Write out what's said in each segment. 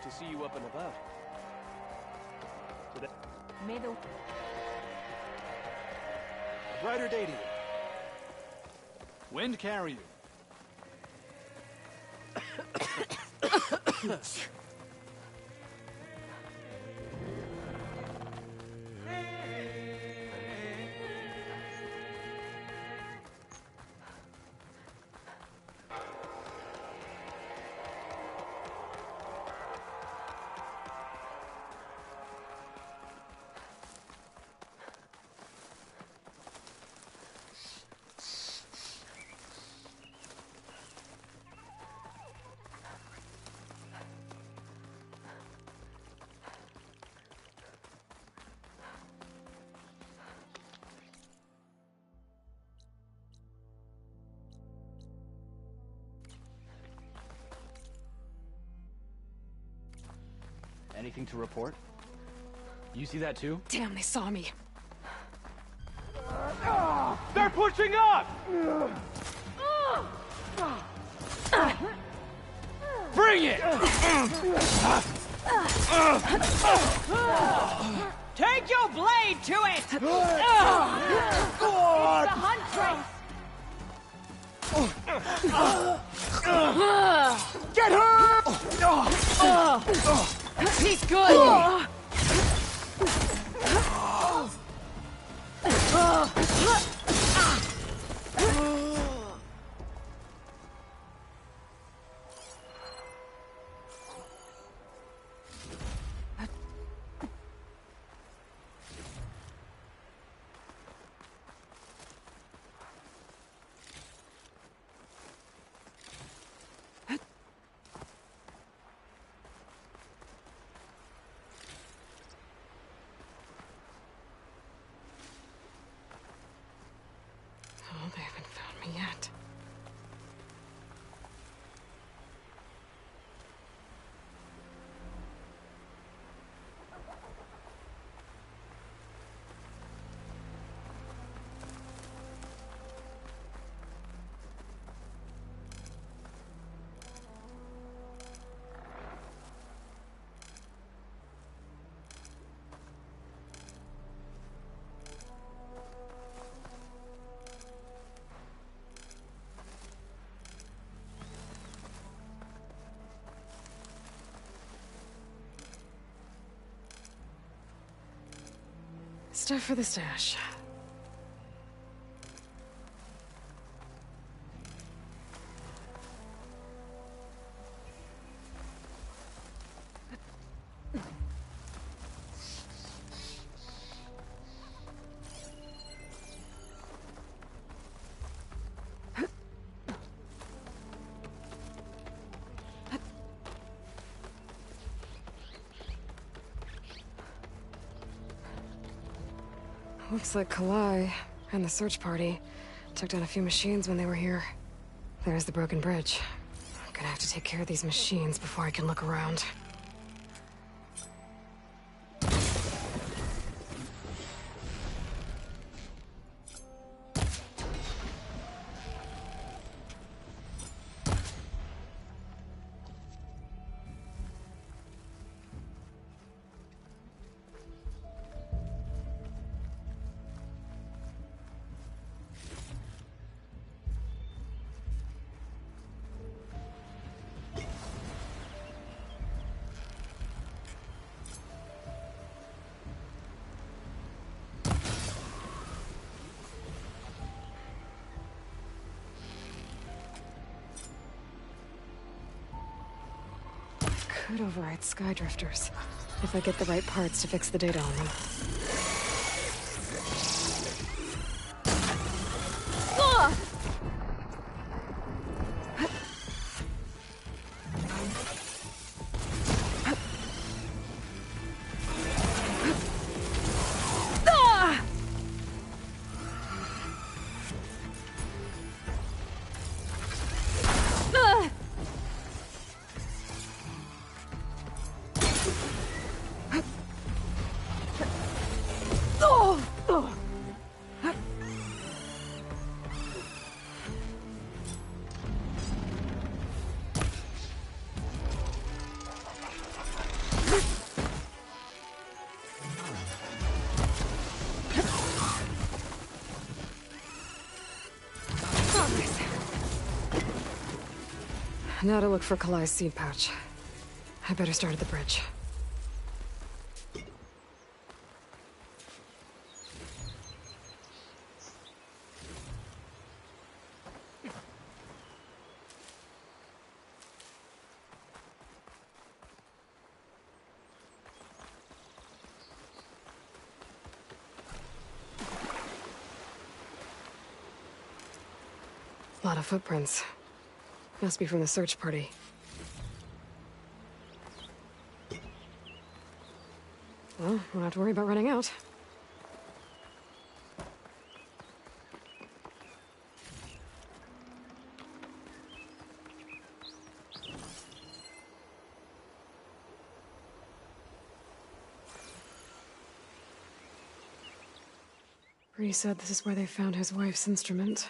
to see you up and about. Today, May the... a brighter day to you. Wind carry you. Anything to report? You see that too? Damn, they saw me. They're pushing up! Bring it! Take your blade to it! It's the huntress! Get her! He's good! They haven't found me yet. Stuff for the stash. Looks like Kalai and the search party took down a few machines when they were here. There's the broken bridge. I'm gonna have to take care of these machines before I can look around. Could override sky drifters if I get the right parts to fix the data on them. Now to look for Kalai's seed pouch. I better start at the bridge. A lot of footprints. Must be from the search party. Well, won't have to worry about running out. Bree said this is where they found his wife's instrument.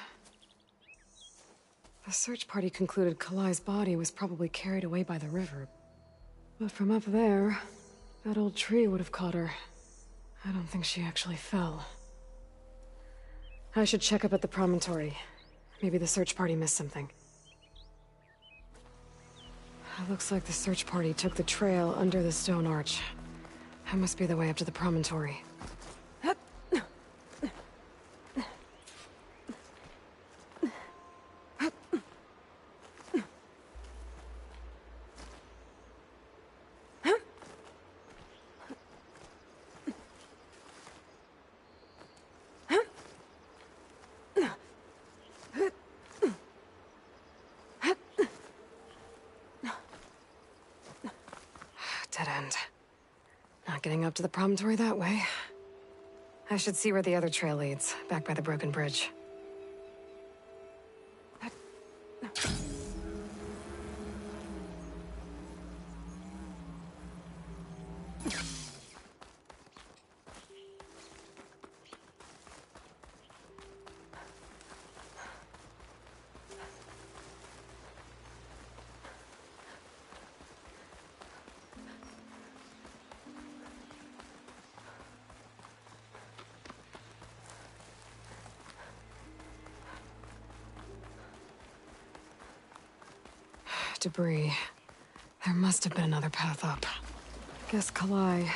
The search party concluded Kalai's body was probably carried away by the river. But from up there, that old tree would have caught her. I don't think she actually fell. I should check up at the promontory. Maybe the search party missed something. It looks like the search party took the trail under the stone arch. That must be the way up to the promontory. Dead end. Not getting up to the promontory that way. I should see where the other trail leads, back by the broken bridge. Debris. There must have been another path up. Guess Kalai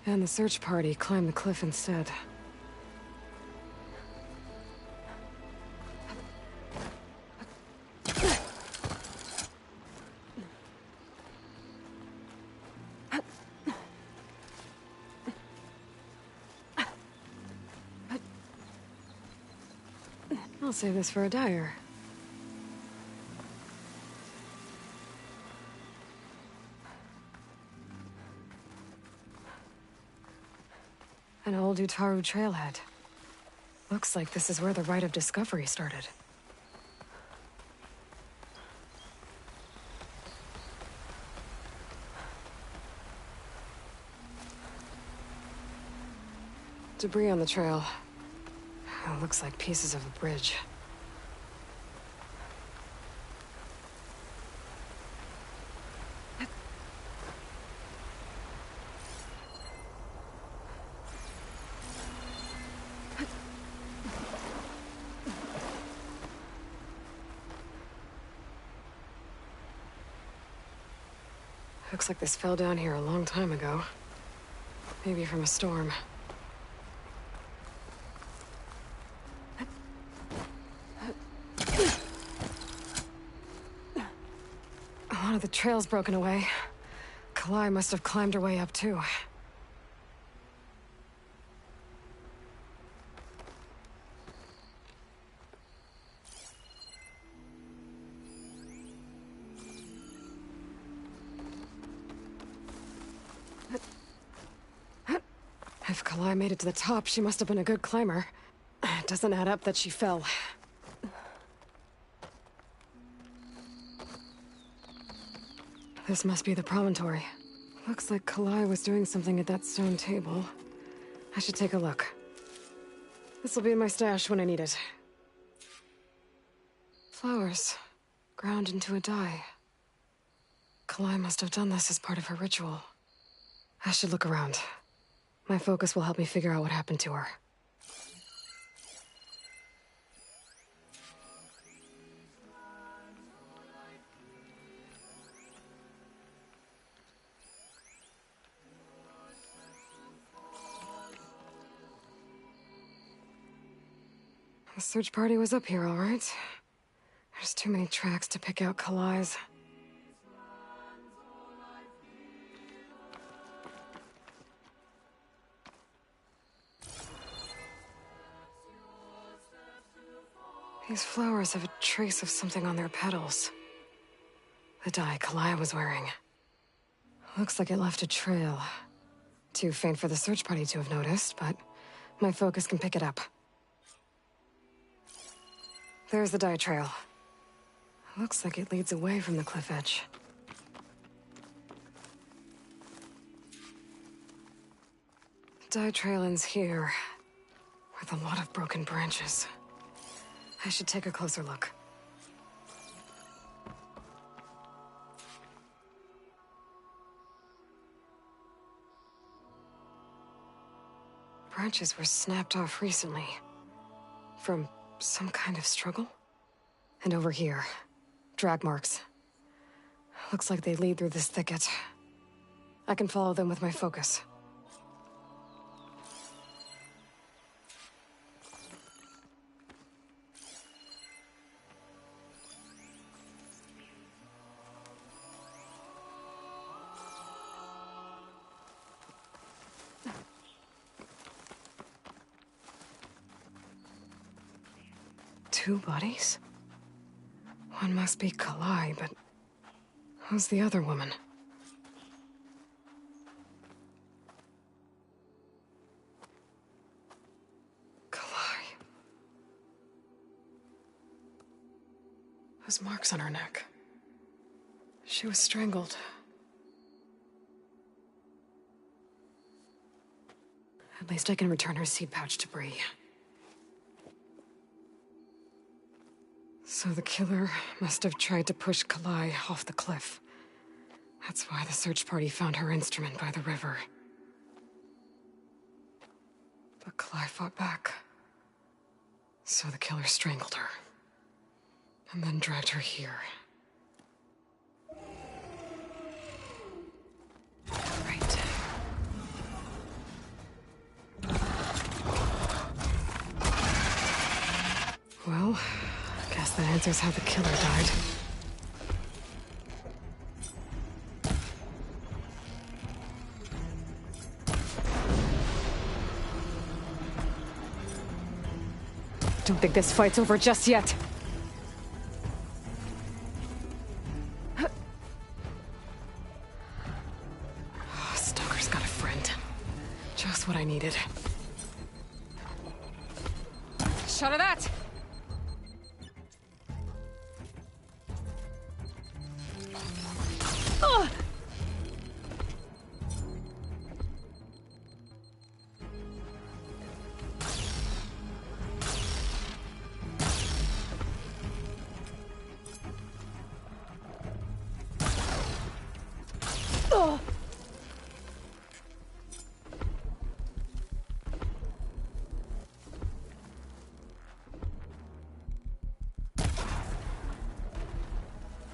and the search party climbed the cliff instead. I'll save this for a dyer. An old Utaru trailhead. Looks like this is where the Rite of Discovery started. Debris on the trail. It looks like pieces of a bridge. Looks like this fell down here a long time ago. Maybe from a storm. One of the trail's broken away. Kalai must have climbed her way up too. If Kalai made it to the top, she must have been a good climber. It doesn't add up that she fell. This must be the promontory. Looks like Kalai was doing something at that stone table. I should take a look. This'll be in my stash when I need it. Flowers. Ground into a dye. Kalai must have done this as part of her ritual. I should look around. My focus will help me figure out what happened to her. The search party was up here, all right. There's too many tracks to pick out Kalai's. These flowers have a trace of something on their petals. The dye Kalai was wearing. Looks like it left a trail. Too faint for the search party to have noticed, but my focus can pick it up. There's the dye trail. Looks like it leads away from the cliff edge. Dye trail ends here, with a lot of broken branches. I should take a closer look. Branches were snapped off recently. From some kind of struggle? And over here, drag marks. Looks like they lead through this thicket. I can follow them with my focus. Two bodies? One must be Kalai, but who's the other woman? Kalai. Those marks on her neck. She was strangled. At least I can return her seed pouch to Bree. So the killer must have tried to push Kalai off the cliff. That's why the search party found her instrument by the river. But Kalai fought back. So the killer strangled her. And then dragged her here. Right. Well, guess that answers how the killer died. Don't think this fight's over just yet. Oh, Stalker's got a friend. Just what I needed. Shot of that!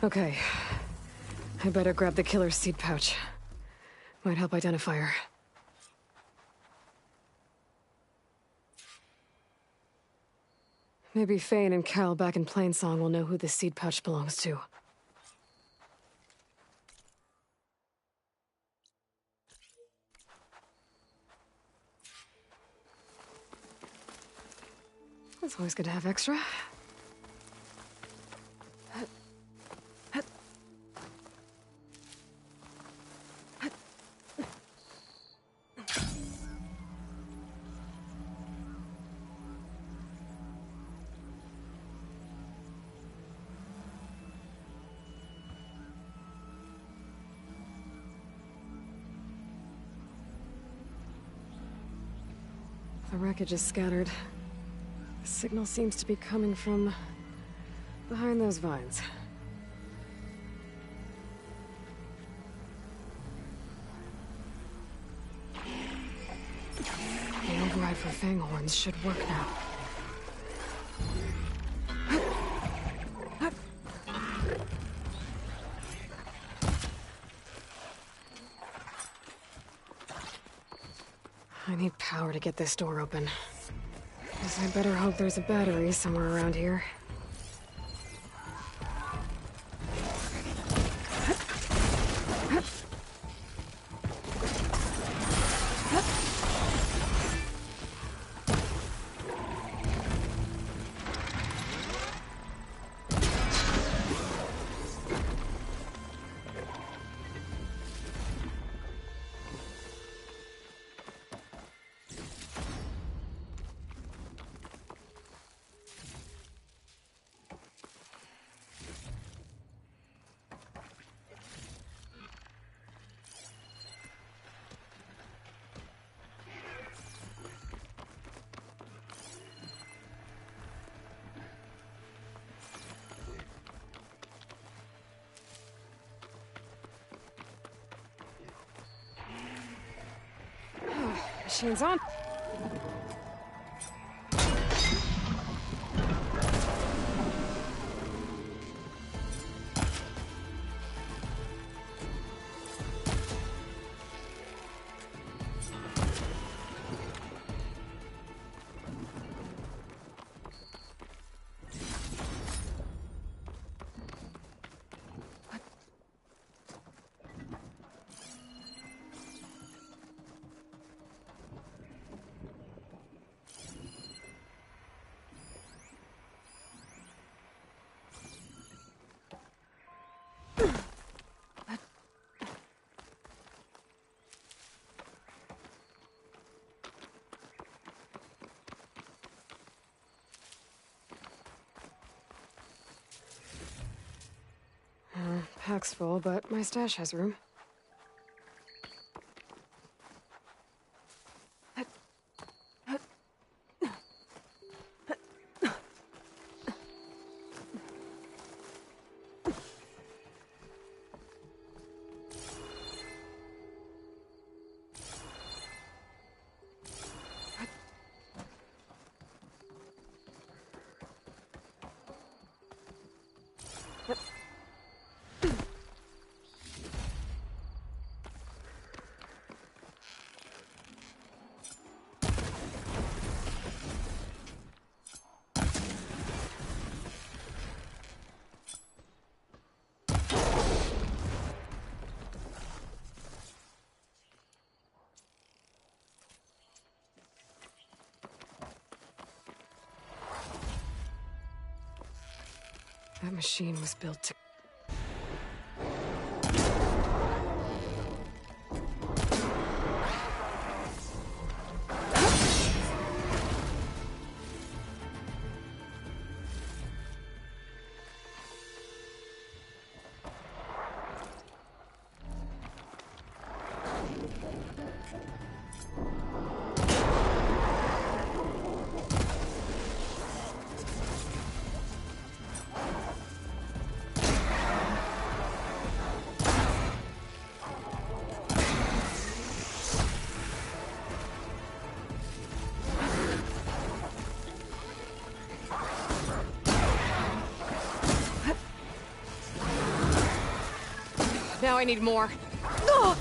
Okay. I better grab the killer's seed pouch. Might help identify her. Maybe Fane and Cal back in Plainsong will know who this seed pouch belongs to. It's always good to have extra. The wreckage is scattered. The signal seems to be coming from behind those vines. The override for Fanghorns should work now. I need power to get this door open. Guess I better hope there's a battery somewhere around here. Machine's on. Pack's full, but my stash has room. That machine was built to... Now I need more. Ugh!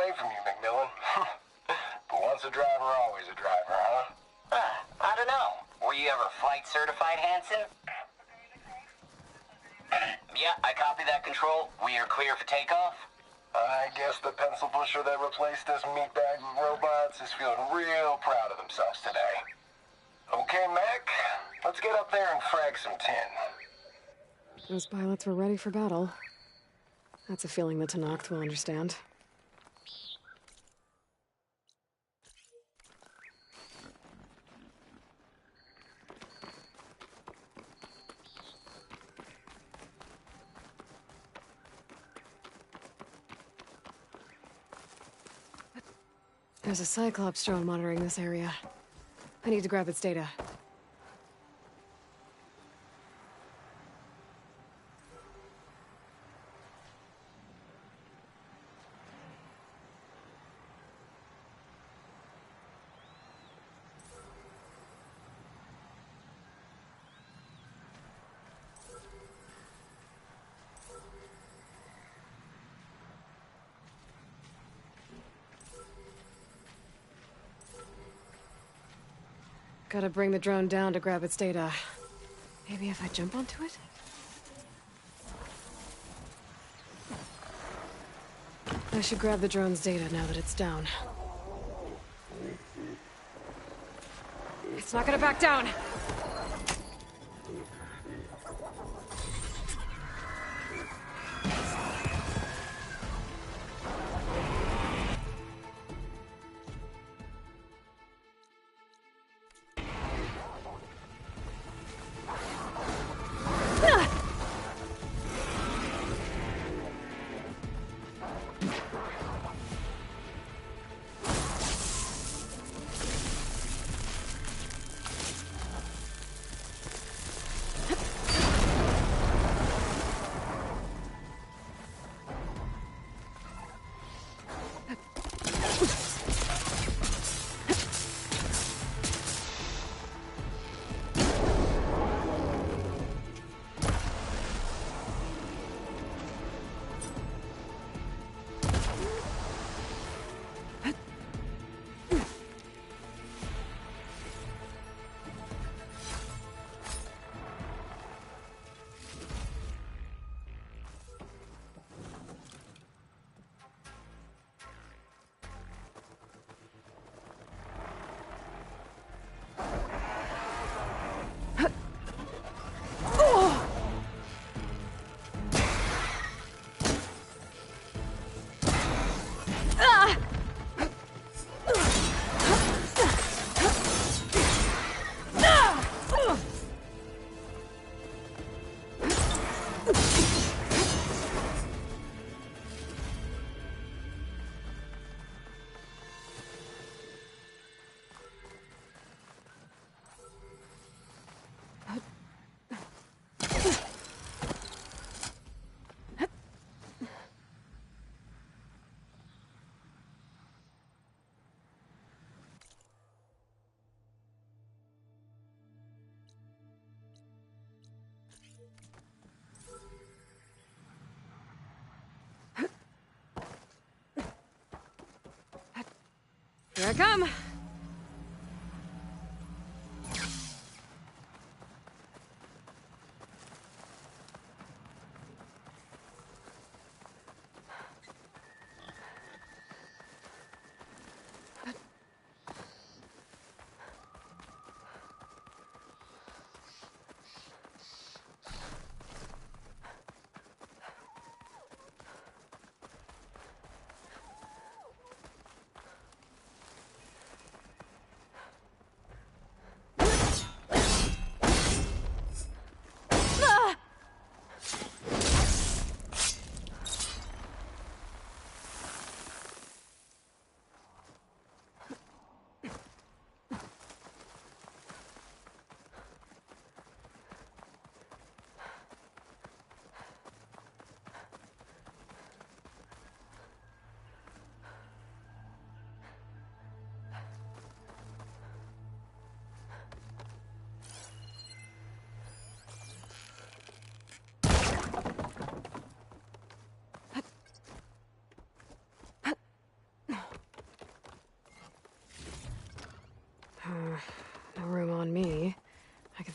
away from you, McMillan. But once a driver, always a driver, huh? I don't know. Were you ever flight certified, Hanson? Yeah, I copy that, Control. We are clear for takeoff. I guess the pencil pusher that replaced us meatbag robots is feeling real proud of themselves today. Okay, Mac, let's get up there and frag some tin. Those pilots were ready for battle. That's a feeling the Tenakth will understand. There's a Cyclops drone monitoring this area. I need to grab its data. Gotta bring the drone down to grab its data. Maybe if I jump onto it? I should grab the drone's data now that it's down. It's not gonna back down! Here I come!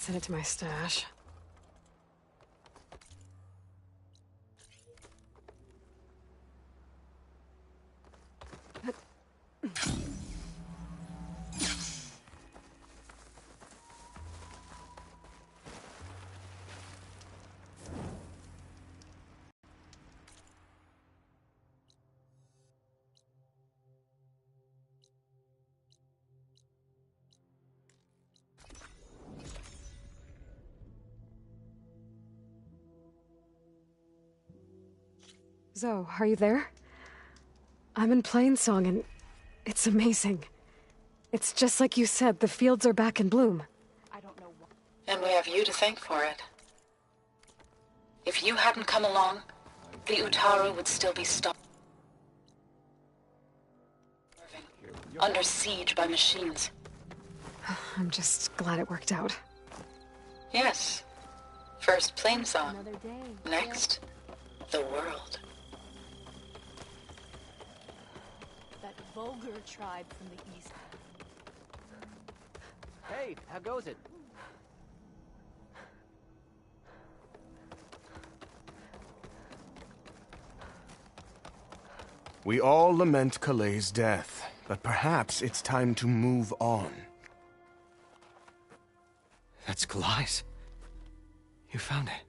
Send it to my stash. Zoe, are you there? I'm in Plainsong and it's amazing. It's just like you said, the fields are back in bloom. I don't know what. And we have you to thank for it. If you hadn't come along, the Utaru would still be starving, under siege by machines. I'm just glad it worked out. Yes. First Plainsong. Next, the world. That vulgar tribe from the east. Hey, how goes it? We all lament Kalei's death, but perhaps it's time to move on. That's Kalai's. You found it.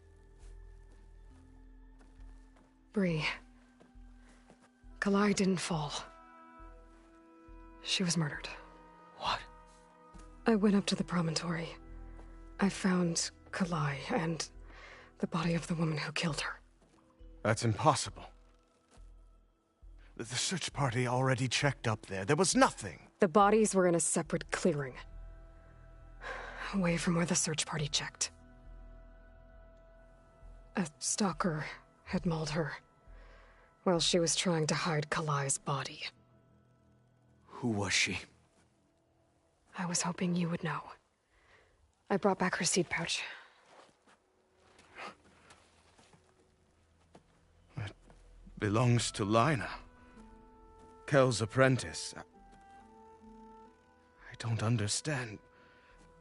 Bree. Kalai didn't fall. She was murdered. What? I went up to the promontory. I found Kalai and the body of the woman who killed her. That's impossible. The search party already checked up there. There was nothing. The bodies were in a separate clearing. Away from where the search party checked. A stalker had mauled her while she was trying to hide Kalai's body. Who was she? I was hoping you would know. I brought back her seed pouch. It belongs to Lina. Kel's apprentice. I don't understand.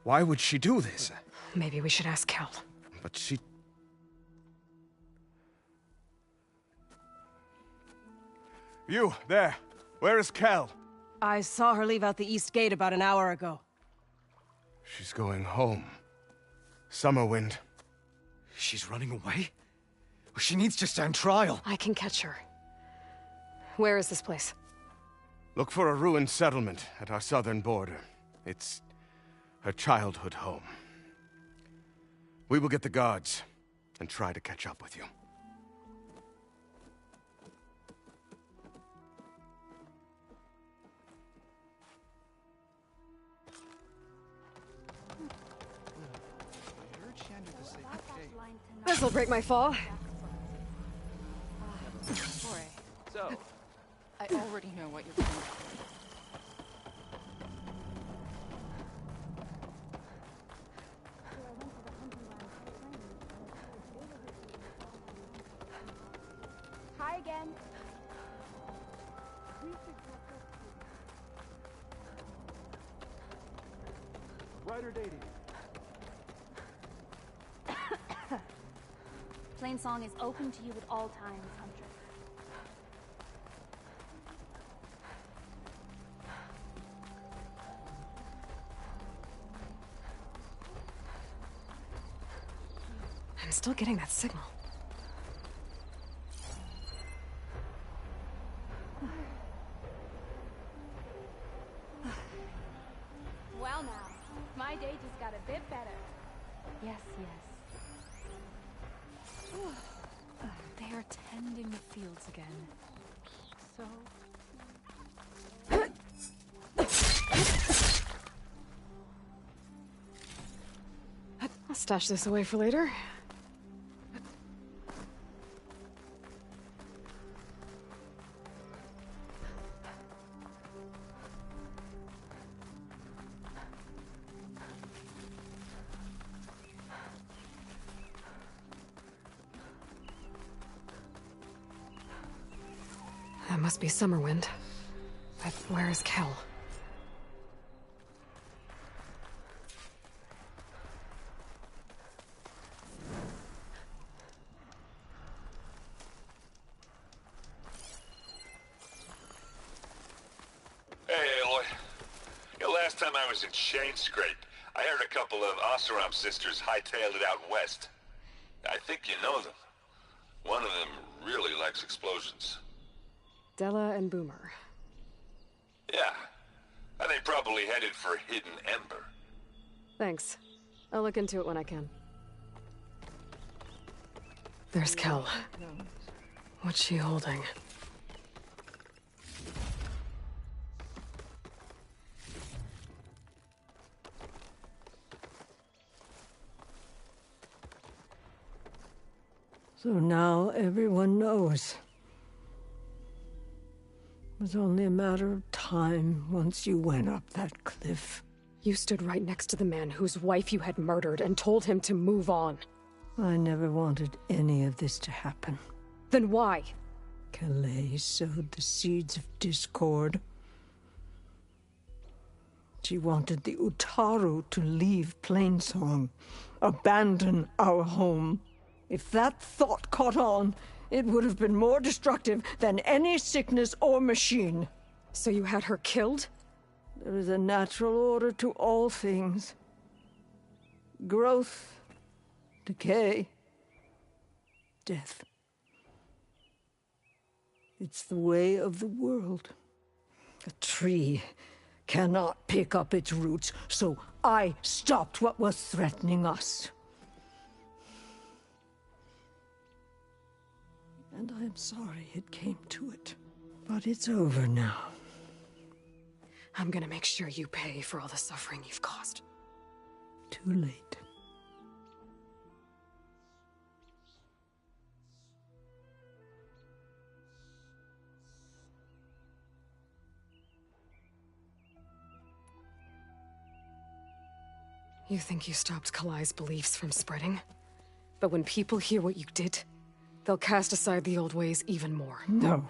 Why would she do this? Maybe we should ask Kel. But she... You, there. Where is Kel? I saw her leave out the east gate about an hour ago. She's going home. Summerwind. She's running away? She needs to stand trial. I can catch her. Where is this place? Look for a ruined settlement at our southern border. It's her childhood home. We will get the guards and try to catch up with you. This'll break my fall. So, I already know what you're going to do. Hi again. Ryder dating. Plainsong is open to you at all times, Huntress. I'm still getting that signal. Well now, my day just got a bit better. Yes, yes. They are tending the fields again. So... I'll stash this away for later. That must be Summerwind. But where is Kel? I was in Chain Scrape, I heard a couple of Oseram sisters hightailed it out west. I think you know them. One of them really likes explosions. Della and Boomer. Yeah. And they probably headed for Hidden Ember. Thanks. I'll look into it when I can. There's Kel. What's she holding? So now everyone knows. It was only a matter of time once you went up that cliff. You stood right next to the man whose wife you had murdered and told him to move on. I never wanted any of this to happen. Then why? Calais sowed the seeds of discord. She wanted the Utaru to leave Plainsong, abandon our home. If that thought caught on, it would have been more destructive than any sickness or machine. So you had her killed? There is a natural order to all things. Growth, decay, death. It's the way of the world. A tree cannot pick up its roots, so I stopped what was threatening us. And I'm sorry it came to it. But it's over now. I'm gonna make sure you pay for all the suffering you've caused. Too late. You think you stopped Kalai's beliefs from spreading? But when people hear what you did, they'll cast aside the old ways even more. No.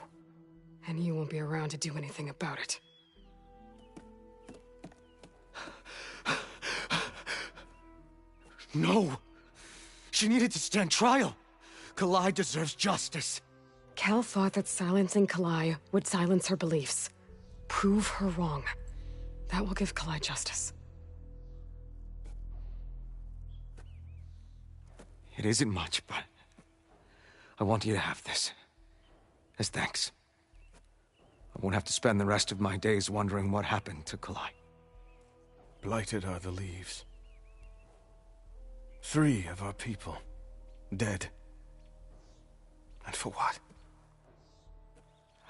And you won't be around to do anything about it. No! She needed to stand trial! Kalai deserves justice. Kel thought that silencing Kalai would silence her beliefs. Prove her wrong. That will give Kalai justice. It isn't much, but I want you to have this. As thanks. I won't have to spend the rest of my days wondering what happened to Kalai. Blighted are the leaves. 3 of our people, dead. And for what?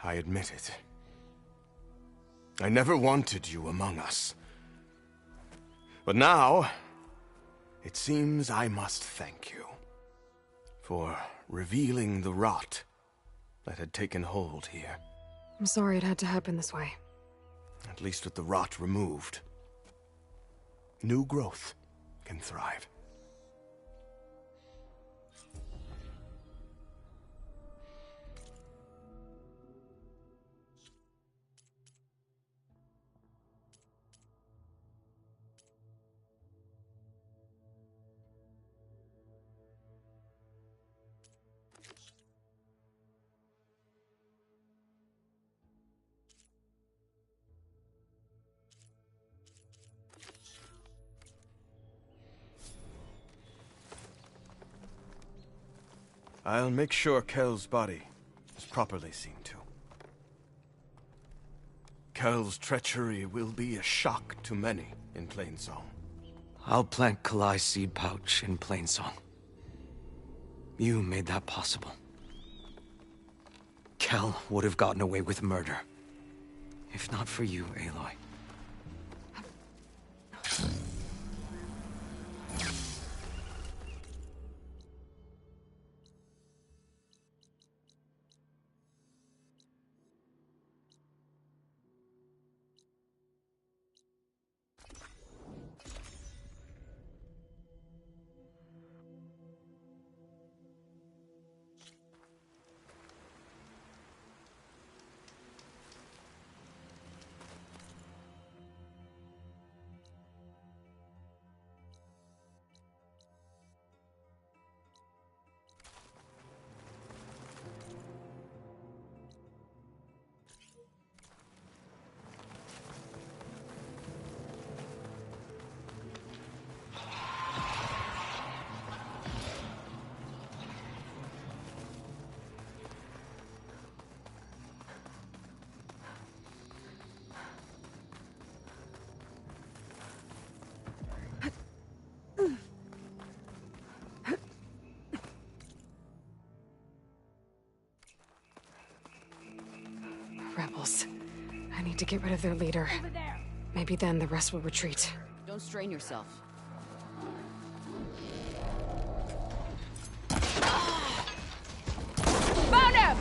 I admit it. I never wanted you among us. But now, it seems I must thank you for revealing the rot that had taken hold here. I'm sorry it had to happen this way. At least with the rot removed, new growth can thrive. I'll make sure Kel's body is properly seen to. Kel's treachery will be a shock to many in Plainsong. I'll plant Kalai's seed pouch in Plainsong. You made that possible. Kel would have gotten away with murder. If not for you, Aloy. rebels. I need to get rid of their leader. Over there. Maybe then the rest will retreat. Don't strain yourself. Found him!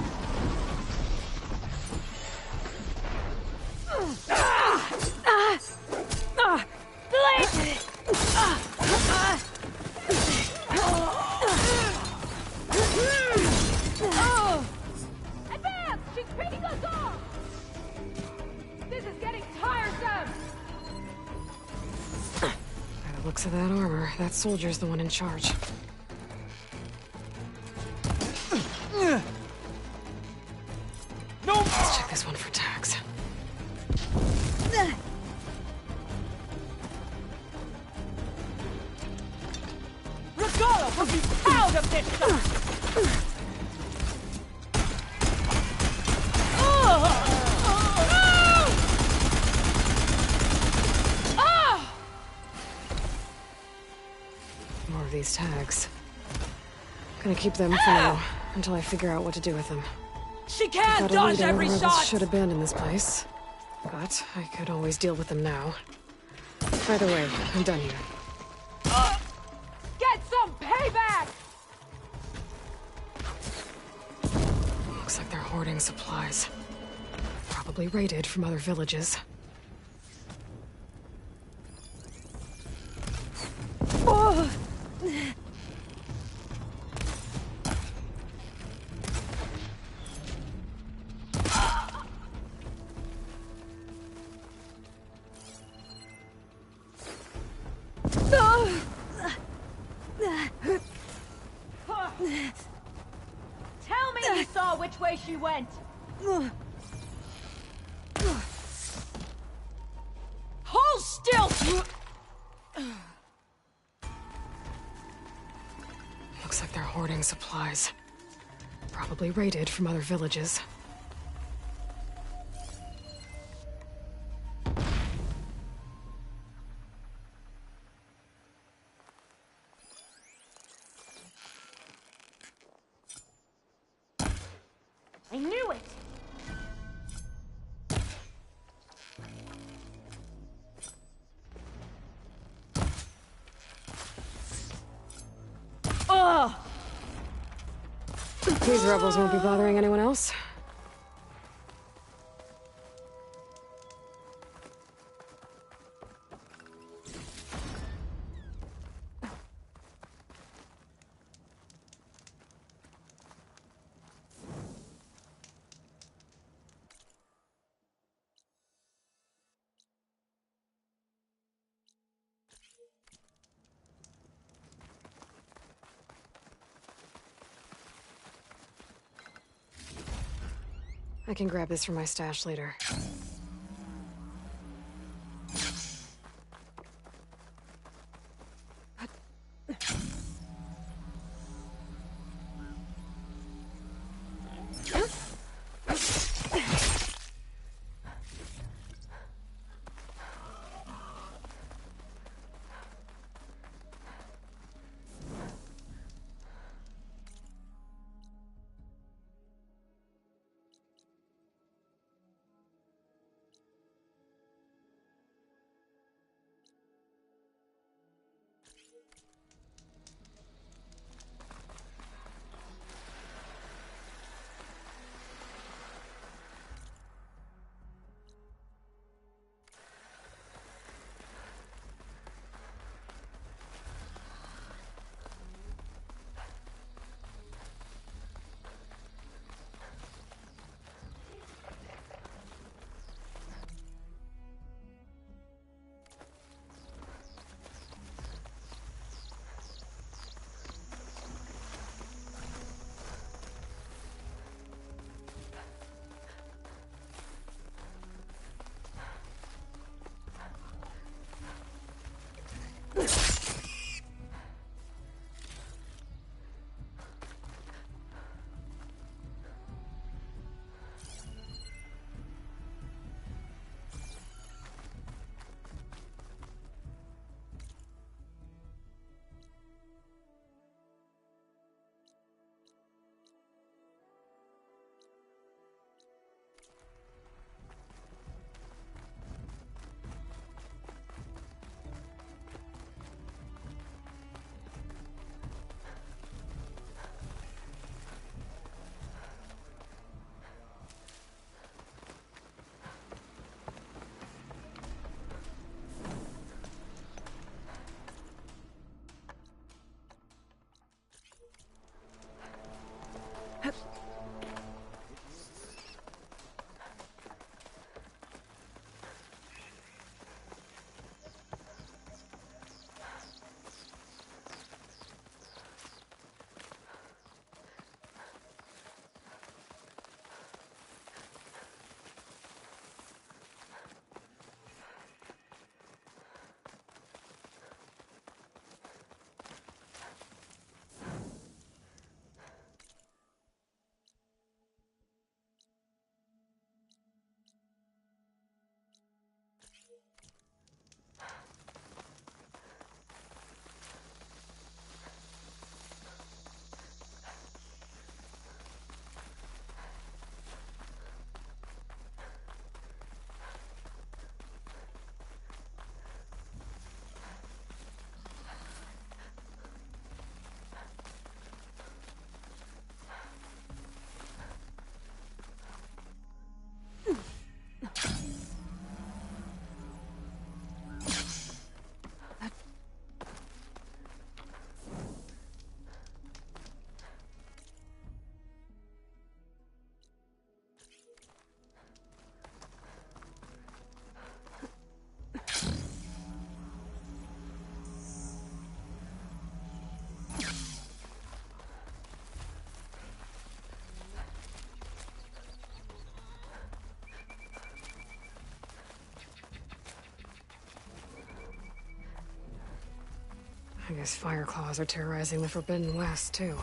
Blade! Advance! She's picking us off! This is getting tiresome! By the looks of that armor, that soldier's the one in charge. Let's check this one for tags. Regala will be proud of this stuff! More of these tags. Gonna keep them for now, until I figure out what to do with them. She can't Without a dodge leader, every the rebels shot! should abandon this place. But I could always deal with them now. Either way, I'm done here. Get some payback! Looks like they're hoarding supplies. Probably raided from other villages. Oh. Tell me you saw which way she went! Hold still! Looks like they're hoarding supplies. Probably raided from other villages. I knew it! Ugh! These rebels won't be bothering anyone else. I can grab this from my stash later. I guess fire claws are terrorizing the Forbidden West, too.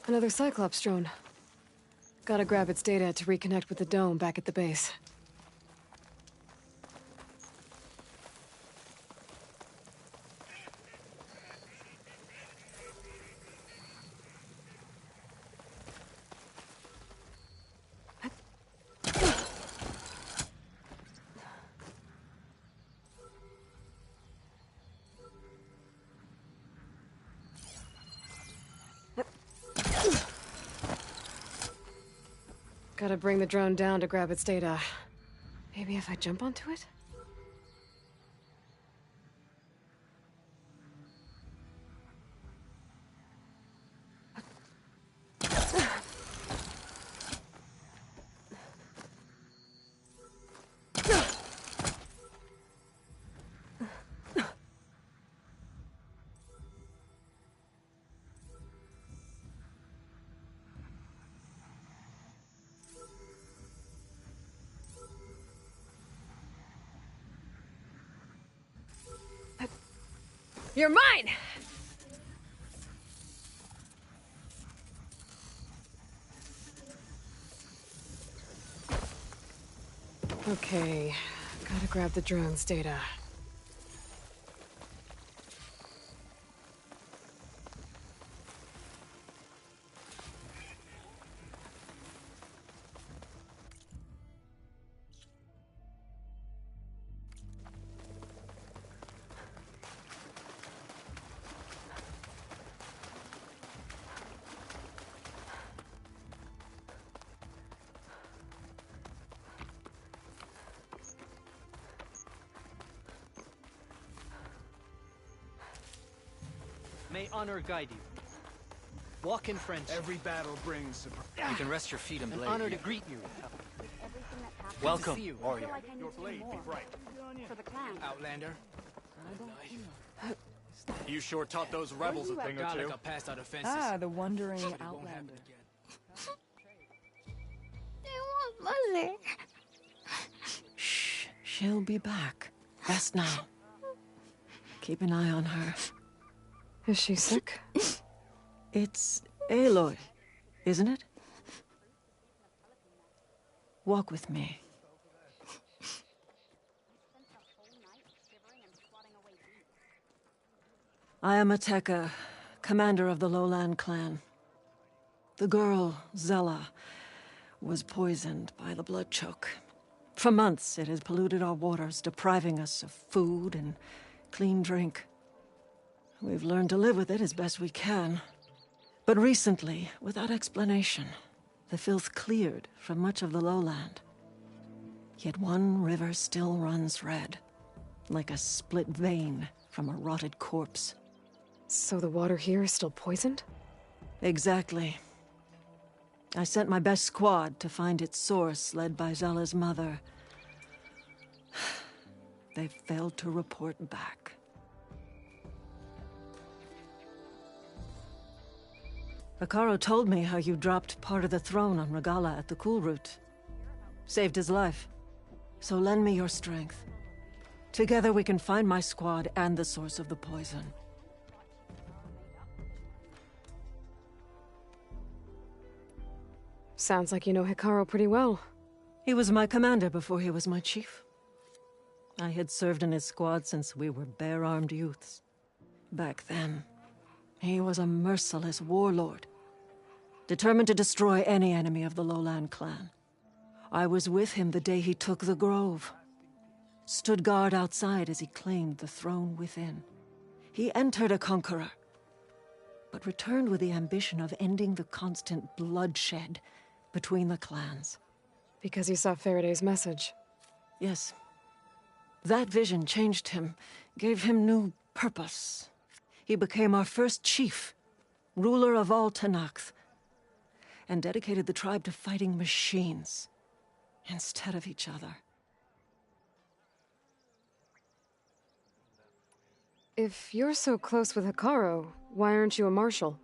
Another Cyclops drone. Gotta grab its data to reconnect with the dome back at the base. Gotta bring the drone down to grab its data. Maybe if I jump onto it? You're mine! Okay, gotta grab the drone's data. May honor guide you. Walk in friendship. Every battle brings surprise. You can rest your feet and blade. An honor to greet you. Welcome, See you, warrior. Your blade be bright. For the clan. Outlander. You sure taught those rebels a thing or two. Passed out of fences. Ah, the wandering outlander. I want Mother. Shh, she'll be back. Rest now. Keep an eye on her. Is she sick? It's Aloy, isn't it? Walk with me. I am Ateka, commander of the Lowland clan. The girl, Zella, was poisoned by the blood choke. For months, it has polluted our waters, depriving us of food and clean drink. We've learned to live with it as best we can. But recently, without explanation, the filth cleared from much of the lowland. Yet one river still runs red, like a split vein from a rotted corpse. So the water here is still poisoned? Exactly. I sent my best squad to find its source, led by Zella's mother. They failed to report back. Hekarro told me how you dropped part of the throne on Regala at the Cool Route. Saved his life. So lend me your strength. Together we can find my squad and the source of the poison. Sounds like you know Hekarro pretty well. He was my commander before he was my chief. I had served in his squad since we were bare-armed youths. Back then, he was a merciless warlord, determined to destroy any enemy of the Lowland clan. I was with him the day he took the grove, stood guard outside as he claimed the throne within. He entered a conqueror, but returned with the ambition of ending the constant bloodshed between the clans. Because he saw Faraday's message. Yes. That vision changed him, gave him new purpose. He became our first chief, ruler of all Tenakth, and dedicated the tribe to fighting machines instead of each other. If you're so close with Hekarro, why aren't you a marshal?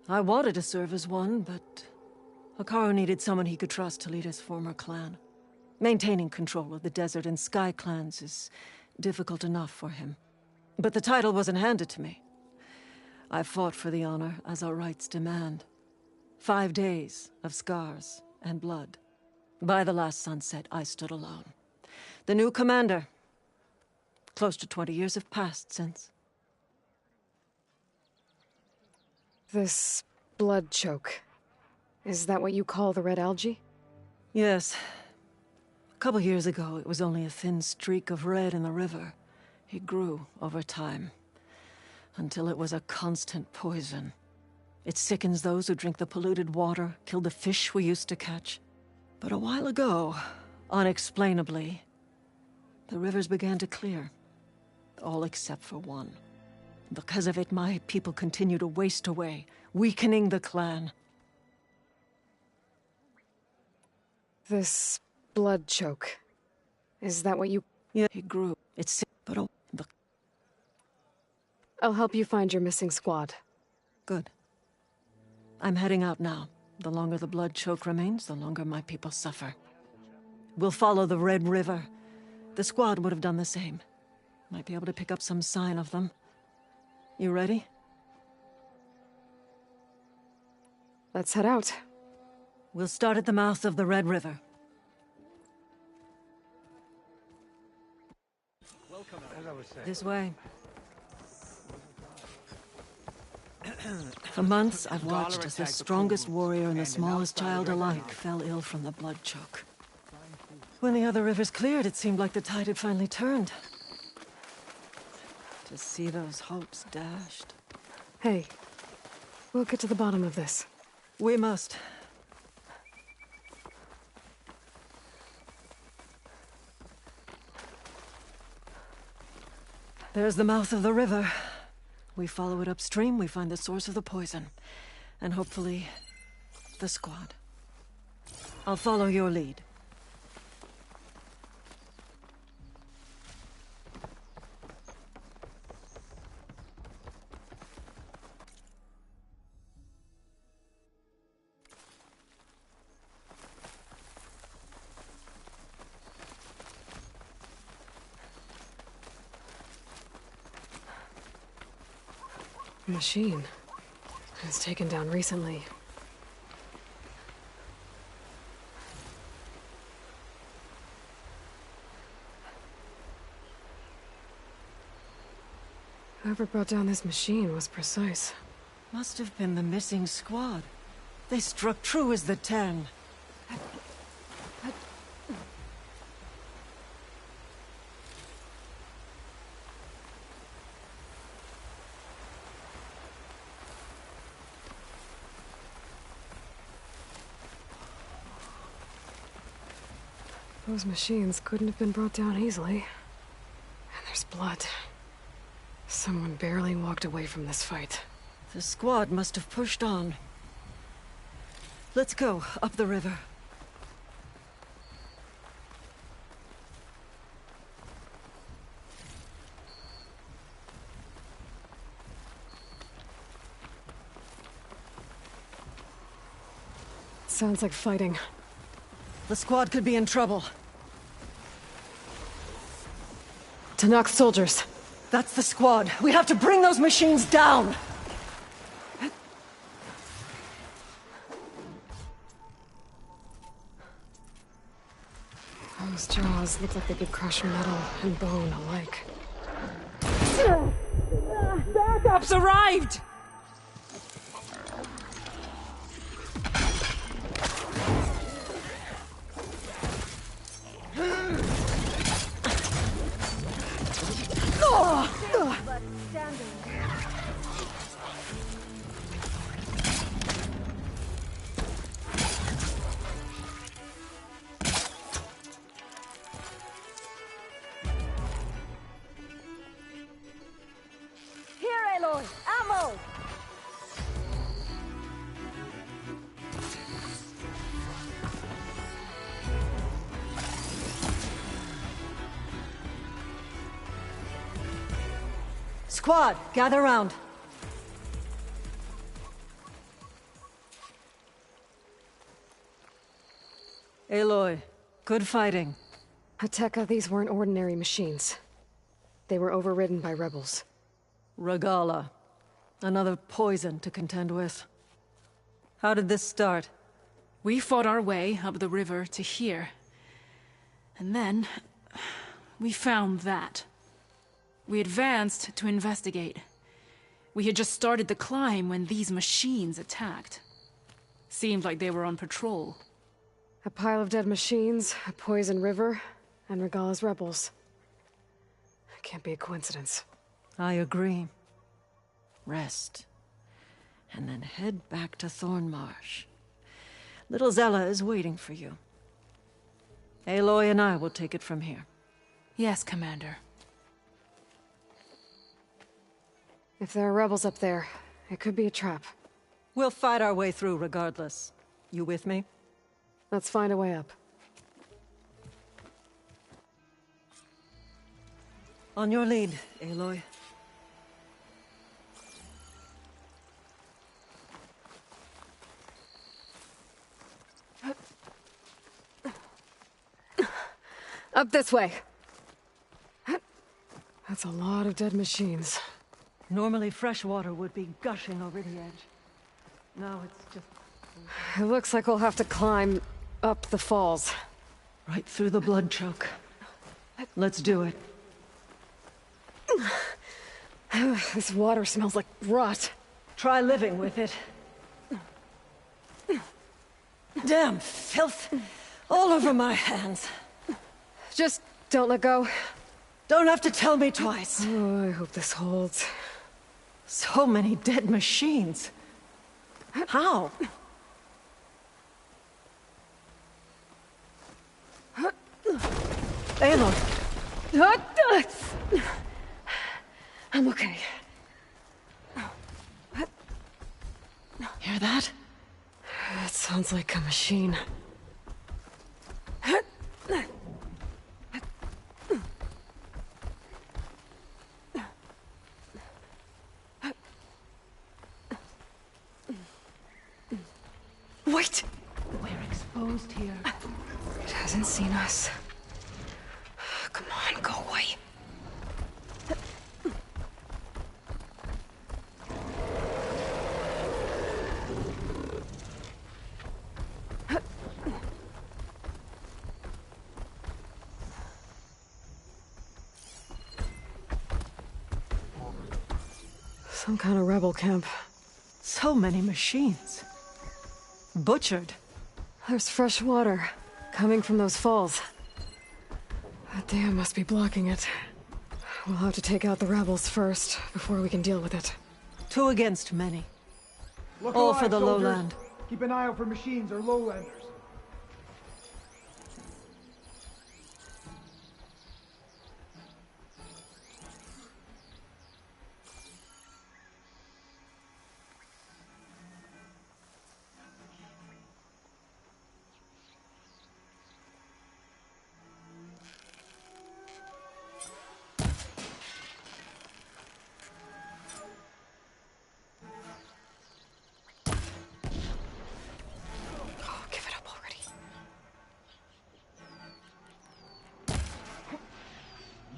I wanted to serve as one, but Hekarro needed someone he could trust to lead his former clan. Maintaining control of the Desert and Sky clans is difficult enough for him. But the title wasn't handed to me. I fought for the honor as our rights demand. 5 days of scars and blood. By the last sunset, I stood alone. The new commander. Close to 20 years have passed since. This blood choke. Is that what you call the red algae? Yes. A couple years ago, it was only a thin streak of red in the river. It grew over time, until it was a constant poison. It sickens those who drink the polluted water, kill the fish we used to catch. But a while ago, unexplainably, the rivers began to clear. All except for one. Because of it, my people continue to waste away, weakening the clan. This blood choke. Is that what you... Yeah, it grew. It's... but I'll help you find your missing squad. Good. I'm heading out now. The longer the blood choke remains, the longer my people suffer. We'll follow the Red River. The squad would have done the same. Might be able to pick up some sign of them. You ready? Let's head out. We'll start at the mouth of the Red River. This way. For months, I've watched as the strongest warrior and the smallest child alike fell ill from the blood choke. When the other rivers cleared, it seemed like the tide had finally turned. To see those hopes dashed. Hey, we'll get to the bottom of this. We must. There's the mouth of the river. We follow it upstream, we find the source of the poison. And hopefully, the squad. I'll follow your lead. Machine. It was taken down recently. Whoever brought down this machine was precise. Must have been the missing squad. They struck true as the 10. Those machines couldn't have been brought down easily. And there's blood. Someone barely walked away from this fight. The squad must have pushed on. Let's go, up the river. Sounds like fighting. The squad could be in trouble. To knock soldiers. That's the squad. We have to bring those machines down! Those jaws look like they could crush metal and bone alike. Backup's arrived! Squad, gather round. Aloy, good fighting. Hateka, these weren't ordinary machines. They were overridden by rebels. Regala. Another poison to contend with. How did this start? We fought our way up the river to here. And then... we found that. We advanced to investigate. We had just started the climb when these machines attacked. Seemed like they were on patrol. A pile of dead machines, a poison river, and Regala's rebels. It can't be a coincidence. I agree. Rest. And then head back to Thornmarsh. Little Zella is waiting for you. Aloy and I will take it from here. Yes, Commander. If there are rebels up there, it could be a trap. We'll fight our way through regardless. You with me? Let's find a way up. On your lead, Aloy. Up this way. That's a lot of dead machines. Normally fresh water would be gushing over the edge. Now it's just... It looks like we'll have to climb up the falls. Right through the blood choke. Let's do it. This water smells like rot. Try living with it. Damn filth! All over my hands. Just don't let go. Don't have to tell me twice. Oh, I hope this holds. So many dead machines. How? Aloy. I'm okay. Hear that? It sounds like a machine. Wait! We're exposed here. It hasn't seen us. Come on, go away. Some kind of rebel camp. So many machines. Butchered. There's fresh water coming from those falls. That dam must be blocking it. We'll have to take out the rebels first, before we can deal with it. 2 against many. Look All alive, for the soldiers. lowland. Keep an eye out for machines or lowlanders.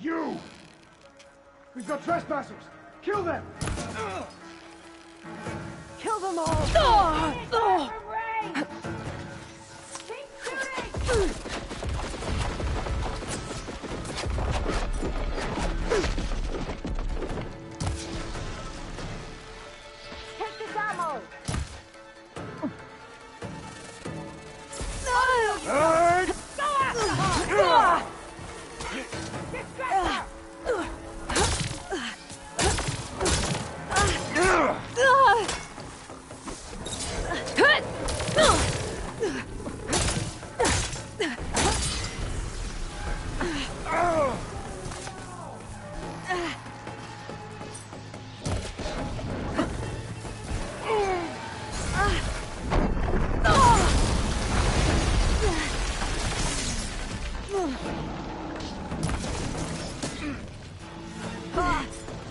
You! We've got trespassers! Kill them! Kill them all! Take this ammo! Bird! Go after her!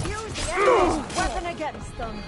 Use the enemy's weapon against them.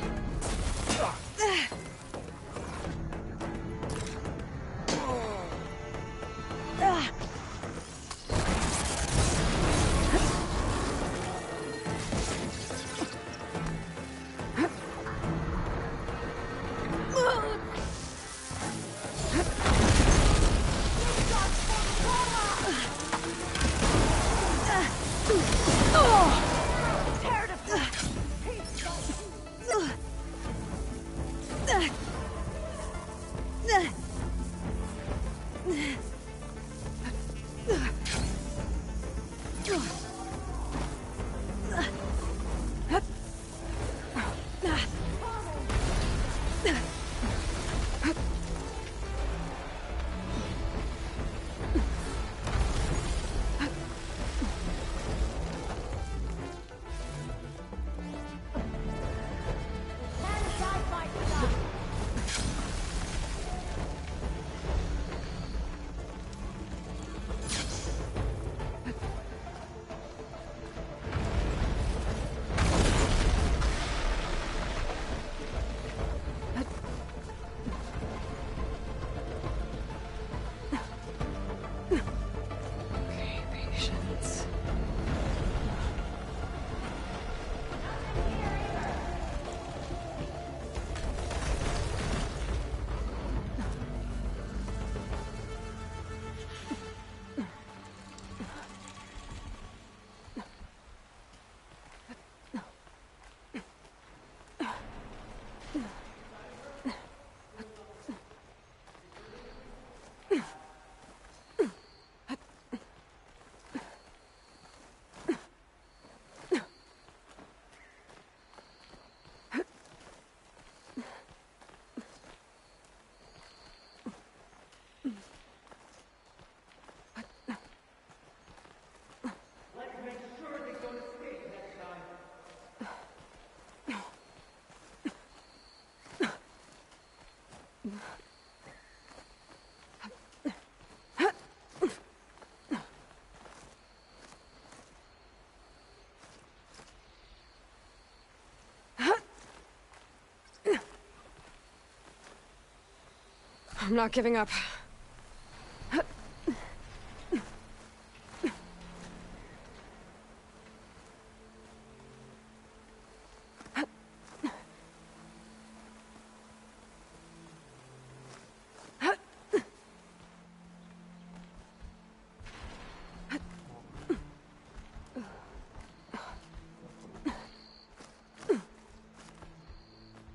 I'm not giving up.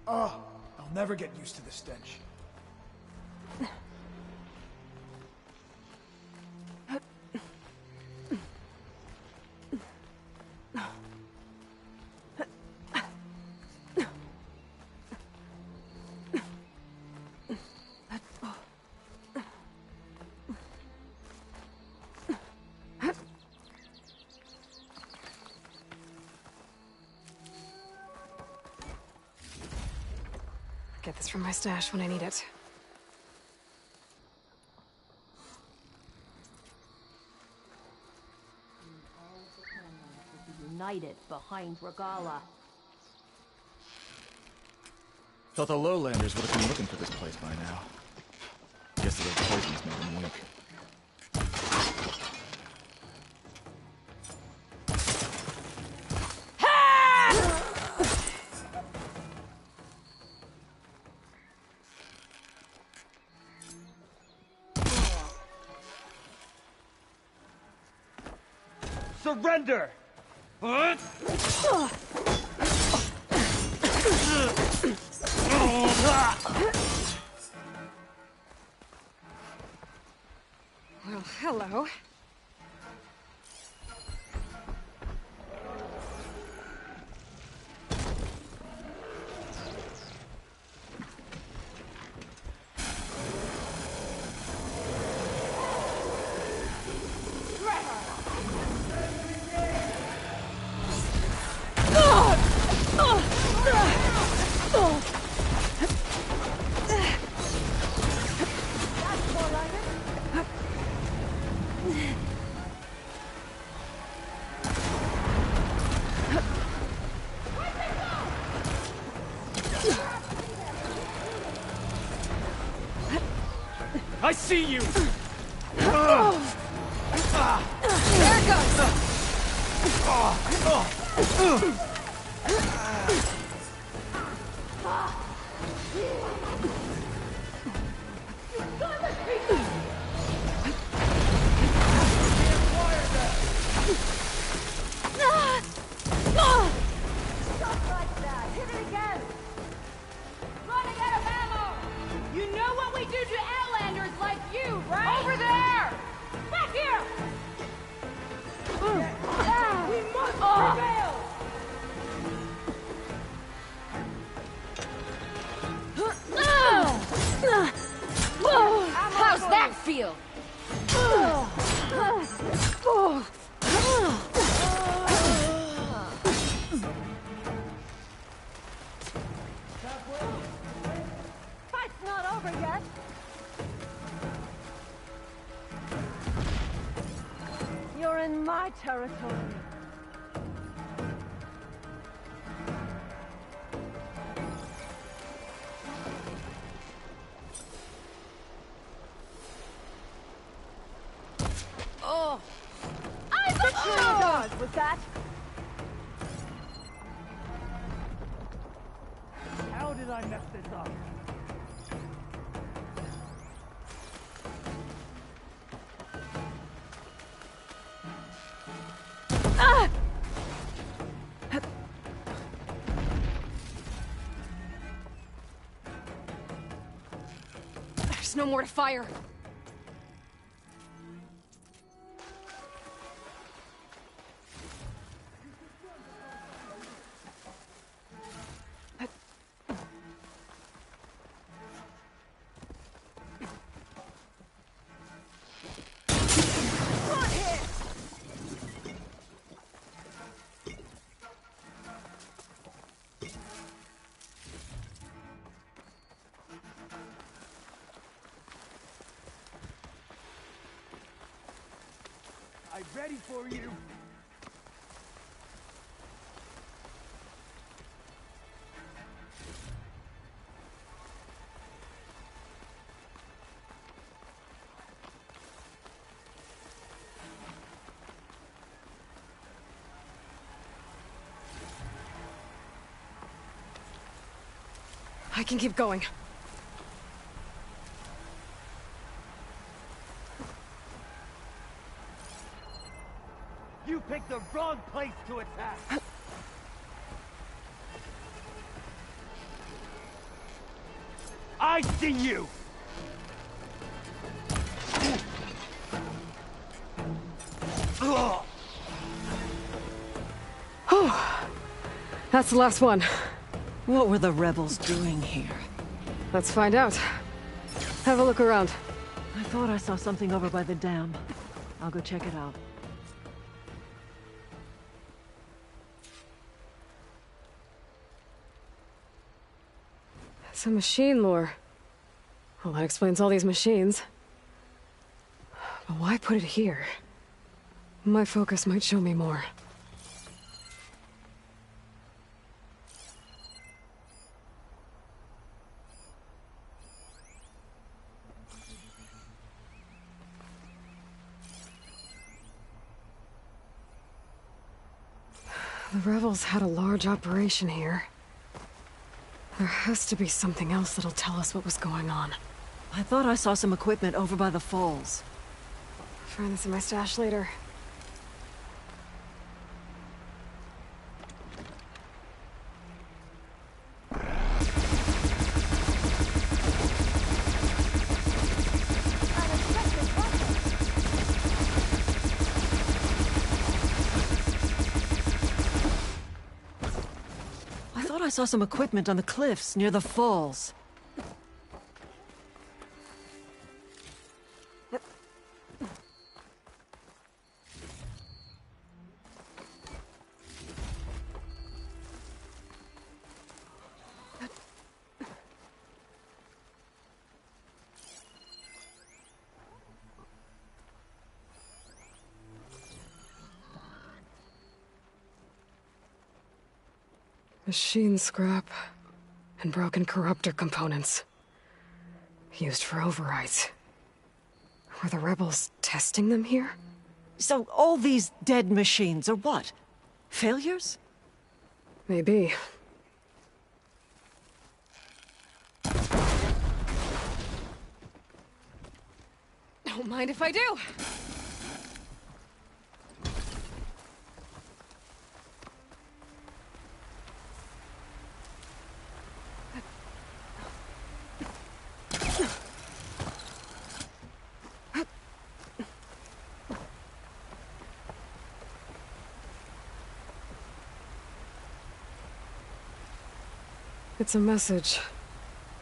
Oh, I'll never get used to the stench. Get this from my stash when I need it. United behind Regala. Thought the lowlanders would have been looking for this place by now. Guess the poisons made them weak. Surrender! Well, hello. I see you! There it goes! Stuff like that. Hit it again. Running out of ammo. You know what we do to outlanders like you, right? Over there. Back here. We must prevail. How's that feel? Fight's not over yet. You're in my territory. Oh! Dodge was that? How did I mess this up? There's no more to fire. I'm ready for you. I can keep going. You picked the wrong place to attack! I see you! That's the last one. What were the rebels doing here? Let's find out. Have a look around. I thought I saw something over by the dam. I'll go check it out. Some machine lore. Well, that explains all these machines. But why put it here? My focus might show me more. The rebels had a large operation here. There has to be something else that'll tell us what was going on. I thought I saw some equipment over by the falls. I'll find this in my stash later. I saw some equipment on the cliffs near the falls. Machine scrap and broken corruptor components. Used for overrides. Were the rebels testing them here? So all these dead machines are what? Failures? Maybe. Don't mind if I do. It's a message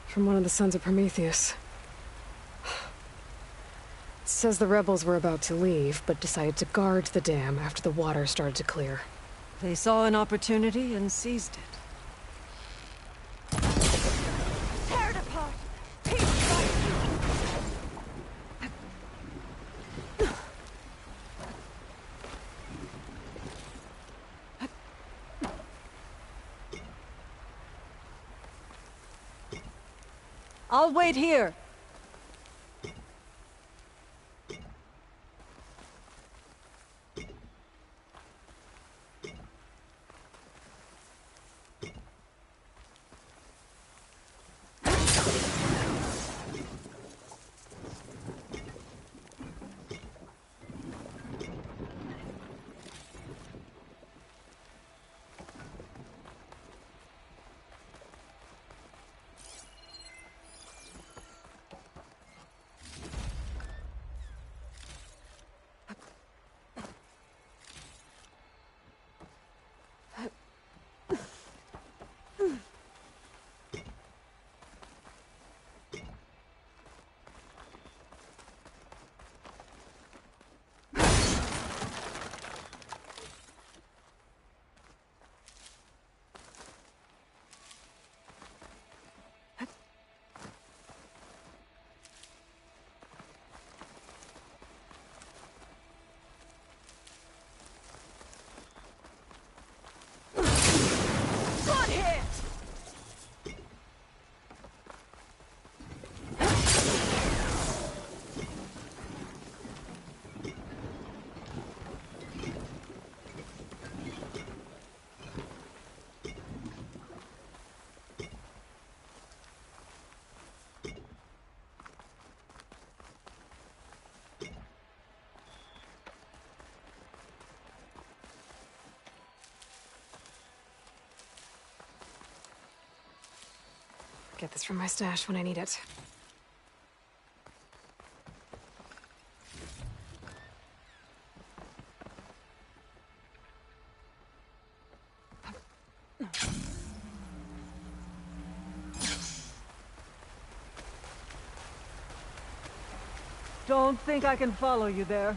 from one of the Sons of Prometheus. It says the rebels were about to leave, but decided to guard the dam after the water started to clear. They saw an opportunity and seized it. Tear it apart! I'll wait here. Get this from my stash when I need it. Don't think I can follow you there.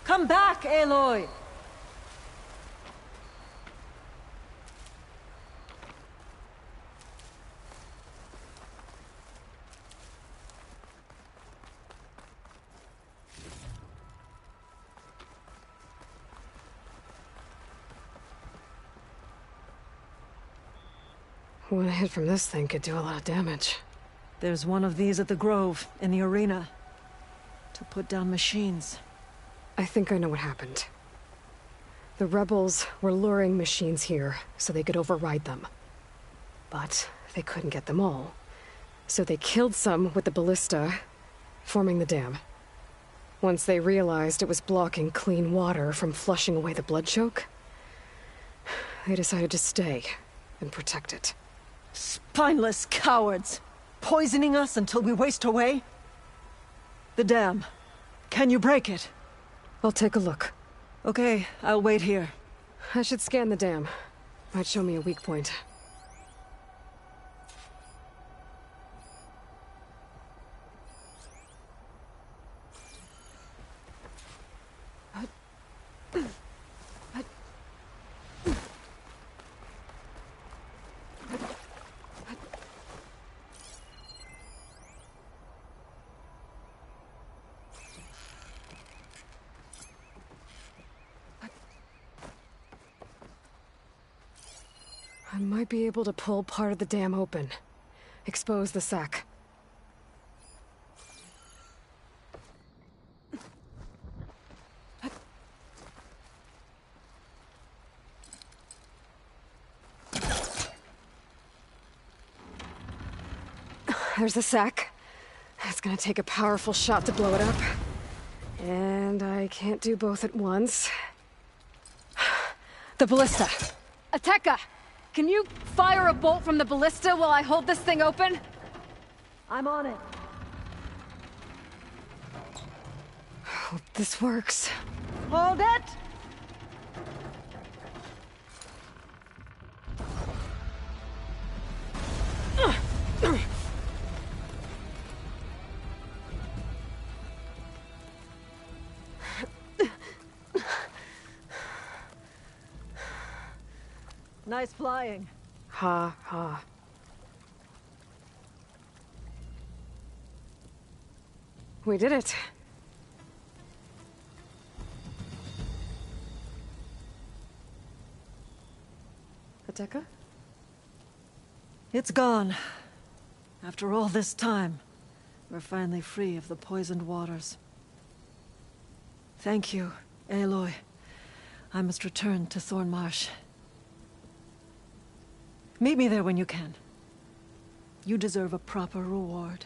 Come back, Aloy! One hit from this thing could do a lot of damage. There's one of these at the Grove, in the arena. To put down machines. I think I know what happened. The rebels were luring machines here so they could override them. But they couldn't get them all. So they killed some with the ballista, forming the dam. Once they realized it was blocking clean water from flushing away the blood choke, they decided to stay and protect it. Spineless cowards! Poisoning us until we waste away? The dam. Can you break it? I'll take a look. Okay, I'll wait here. I should scan the dam. Might show me a weak point. I might be able to pull part of the dam open. Expose the sack. There's the sack. It's gonna take a powerful shot to blow it up. And I can't do both at once. The ballista! Ateka! Can you fire a bolt from the ballista while I hold this thing open? I'm on it. Hope this works. Hold it! Nice flying. Ha ha. We did it. Ateka? It's gone. After all this time, we're finally free of the poisoned waters. Thank you, Aloy. I must return to Thornmarsh. Meet me there when you can. You deserve a proper reward.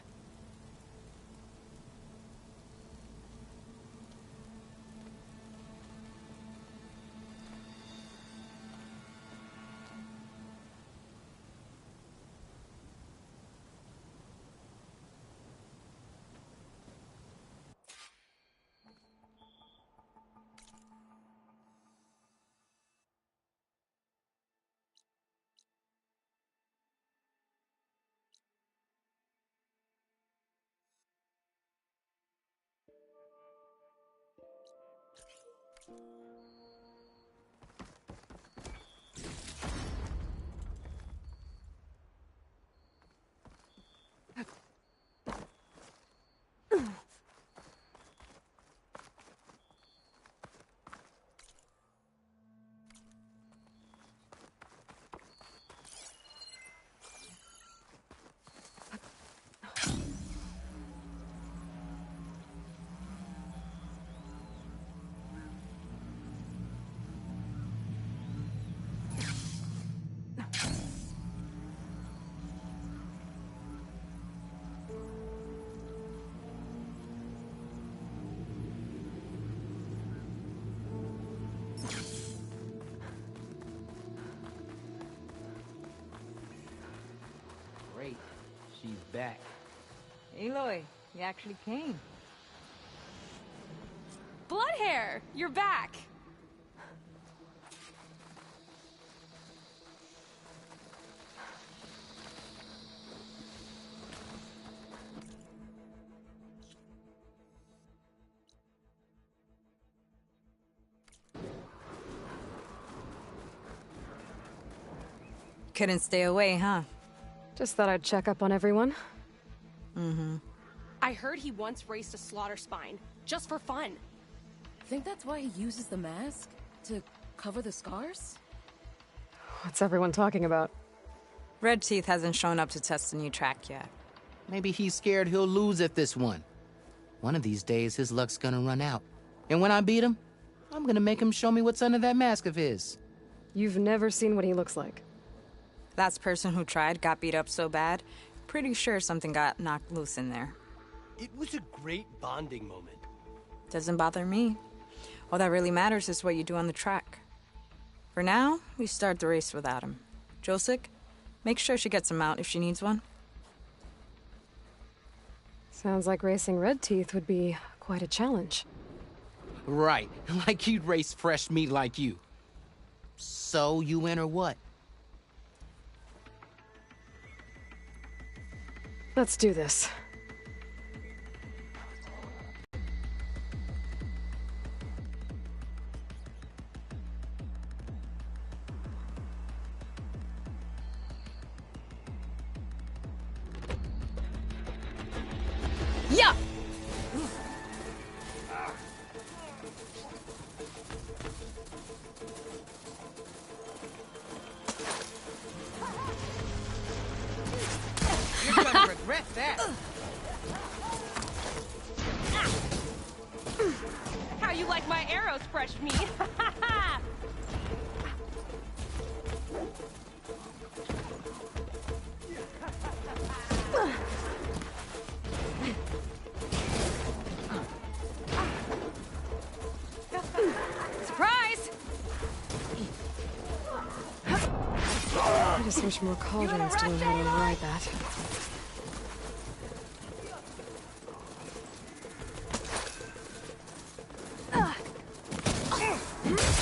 She's back. Aloy, you actually came. Bloodhair, you're back. Couldn't stay away, huh? Just thought I'd check up on everyone. Mm-hmm. I heard he once raced a slaughter spine, just for fun. Think that's why he uses the mask? To cover the scars? What's everyone talking about? Red Teeth hasn't shown up to test the new track yet. Maybe he's scared he'll lose at this one. One of these days, his luck's gonna run out. And when I beat him, I'm gonna make him show me what's under that mask of his. You've never seen what he looks like. Last person who tried got beat up so bad, pretty sure something got knocked loose in there. It was a great bonding moment. Doesn't bother me. All that really matters is what you do on the track. For now, we start the race without him. Josik, make sure she gets him out if she needs one. Sounds like racing Red Teeth would be quite a challenge. Right, like he'd race fresh meat like you. So, you win or what? Let's do this. Yeah! You're gonna regret that. How you like my arrows, fresh meat? Surprise! I just wish more cauldrons to learn how to ride that.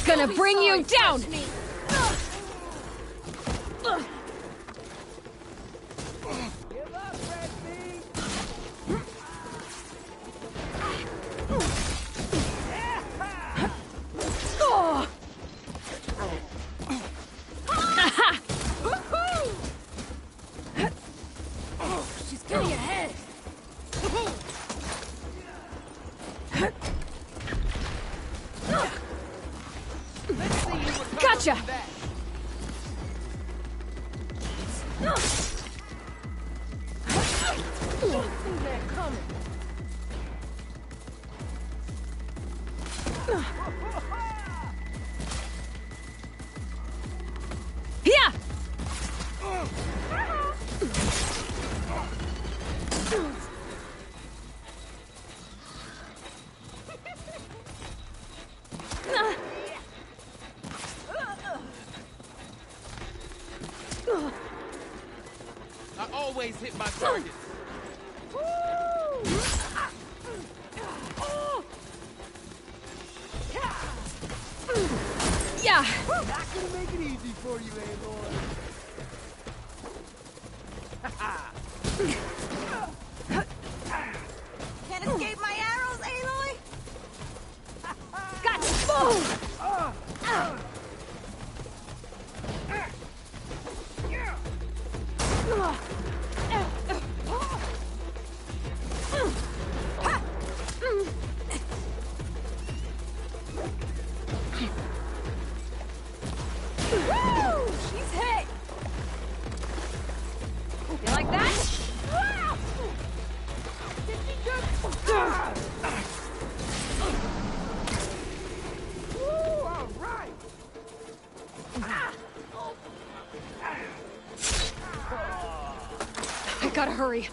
Gonna bring you down! She's getting ahead. Gotcha! Yeah! I always hit my target. Yeah! Not gonna make it easy for you, Aloy. Can't escape my arrows, Aloy! Gotcha! Boom! Woo! She's hit! You like that? Did she just... Woo, all right. I gotta hurry.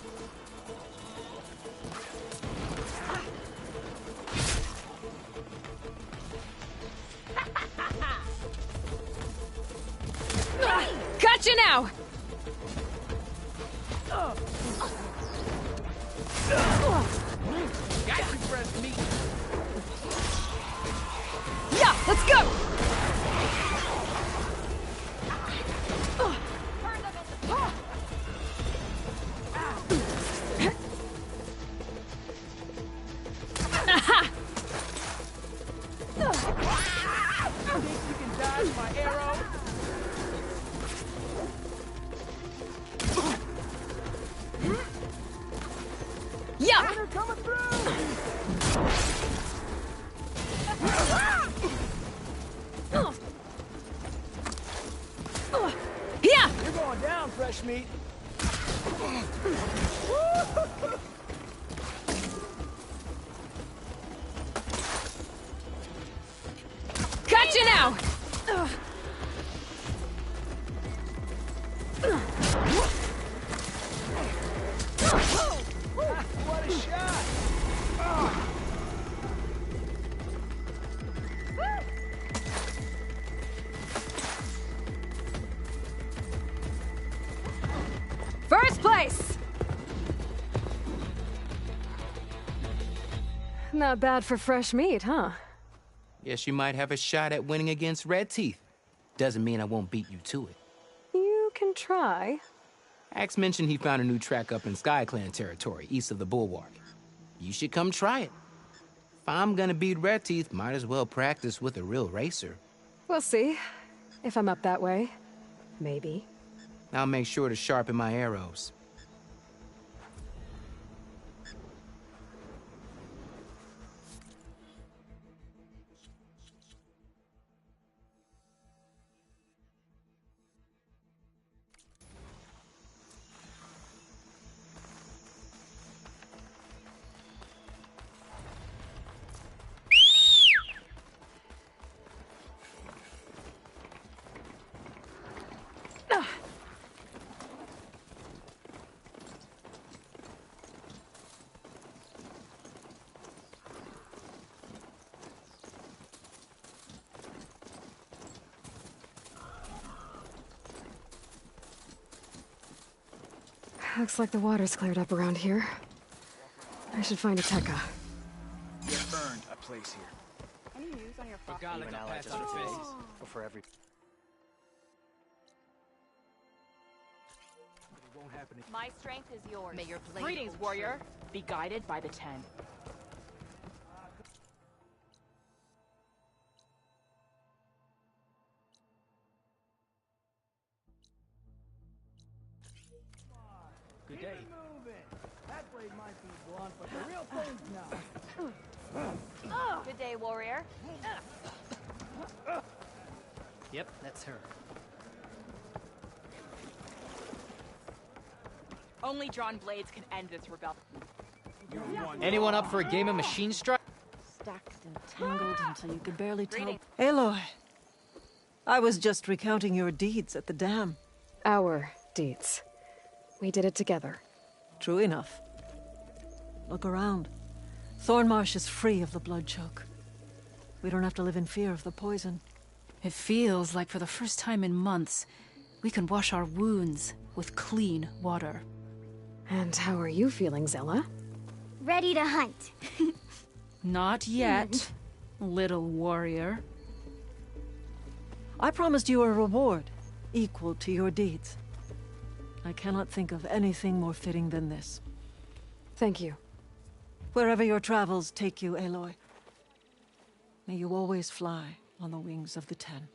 Gotcha now! Got you, fresh meat. Yeah, let's go! Think you can dodge my arrow? Yeah! They're coming through! Yeah! You're going down, fresh meat. Gotcha now! What a shot! First place! Not bad for fresh meat, huh? Guess you might have a shot at winning against Red Teeth. Doesn't mean I won't beat you to it. You can try. Axe mentioned he found a new track up in SkyClan territory, east of the Bulwark. You should come try it. If I'm gonna beat Red Teeth, might as well practice with a real racer. We'll see. If I'm up that way. Maybe. I'll make sure to sharpen my arrows. Looks like the water's cleared up around here. I should find a Tekka. You earned a place here. Any news on your fox? Even allies on faces. Or for every... It won't happen. My strength is yours. May your blade Greetings, hold warrior. true. Be guided by the 10. Good day. That blade might be blunt, but the real thing's not. Good day, warrior. Yep, that's her. Only drawn blades can end this rebellion. Anyone up for a game of machine strike? Stacked and tangled until you could barely tell. Greetings. Aloy, I was just recounting your deeds at the dam. Our deeds. We did it together. True enough. Look around. Thornmarsh is free of the blood choke. We don't have to live in fear of the poison. It feels like for the first time in months, we can wash our wounds with clean water. And how are you feeling, Zella? Ready to hunt. Not yet, little warrior. I promised you a reward equal to your deeds. I cannot think of anything more fitting than this. Thank you. Wherever your travels take you, Aloy, may you always fly on the wings of the 10.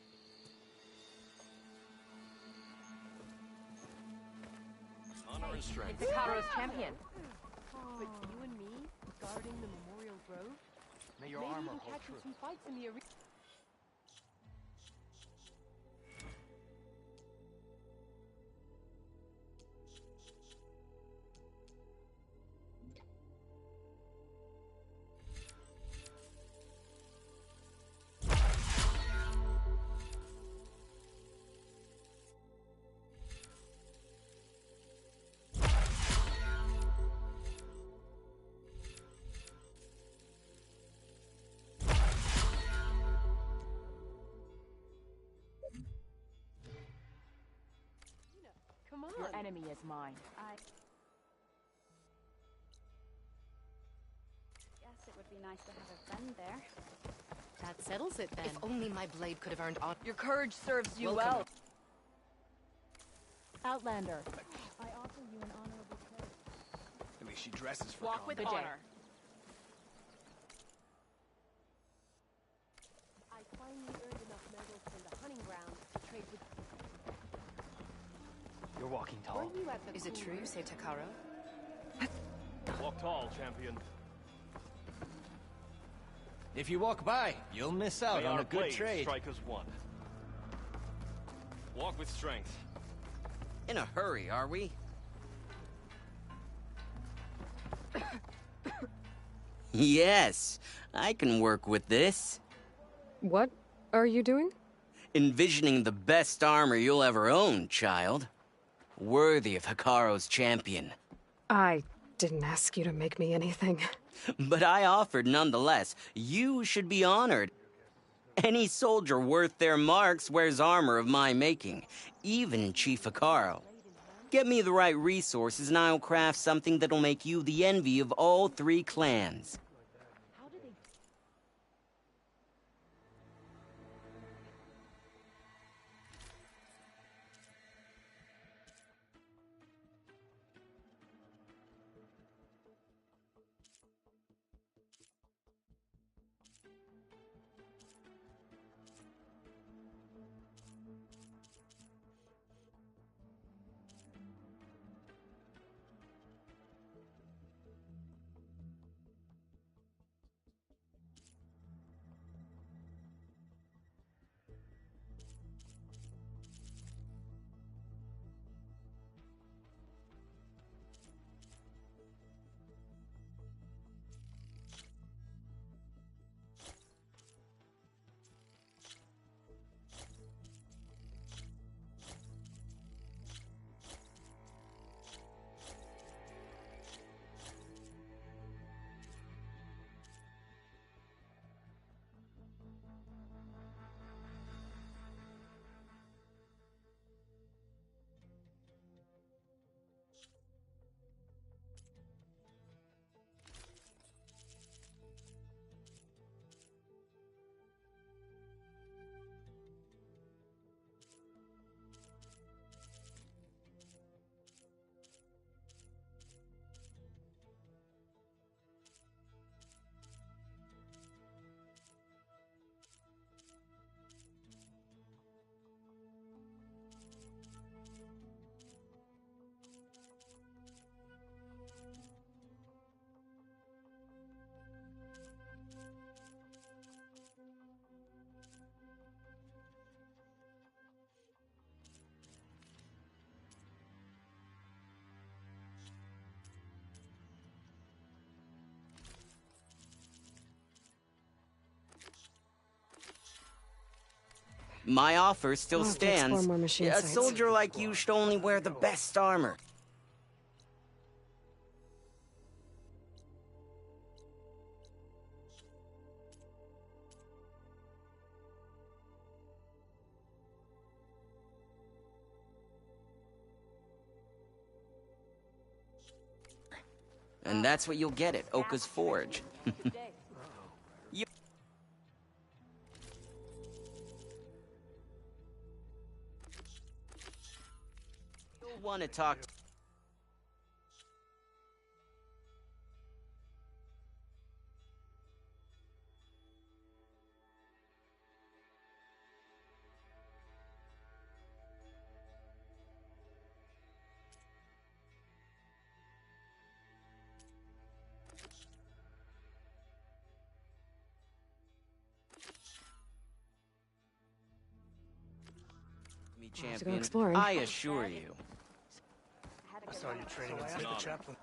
Honor and strength. It's Akaro's champion. But you and me, guarding the Memorial Grove? May your Maybe armor you can hold catch true. some fights in the arena. Come on. Your enemy is mine. be nice to have a friend there. That settles it then. If only my blade could have earned honor. Your courage serves you well. Outlander, I offer you an honorable place. At least she dresses for Walk with combat. honor. I finally earned enough medals from the hunting grounds to trade with... You're walking tall. Were you at the Is it cool- true, you say Takaro? Walk tall, champion. If you walk by, you'll miss out May on our a good blades trade. strike as one. Walk with strength. In a hurry, are we? Yes, I can work with this. What are you doing? Envisioning the best armor you'll ever own, child. Worthy of Hikaru's champion. I didn't ask you to make me anything. But I offered nonetheless. You should be honored. Any soldier worth their marks wears armor of my making, even Chief Hikaru. Get me the right resources and I'll craft something that'll make you the envy of all 3 clans. My offer still I'll have to explore stands. more machine A sites. soldier like you should only wear the best armor. And that's what you'll get at Oka's Forge. You You'll want to talk to me, I'll have to go champion. exploring. I assure you. I saw you training with the chaplain.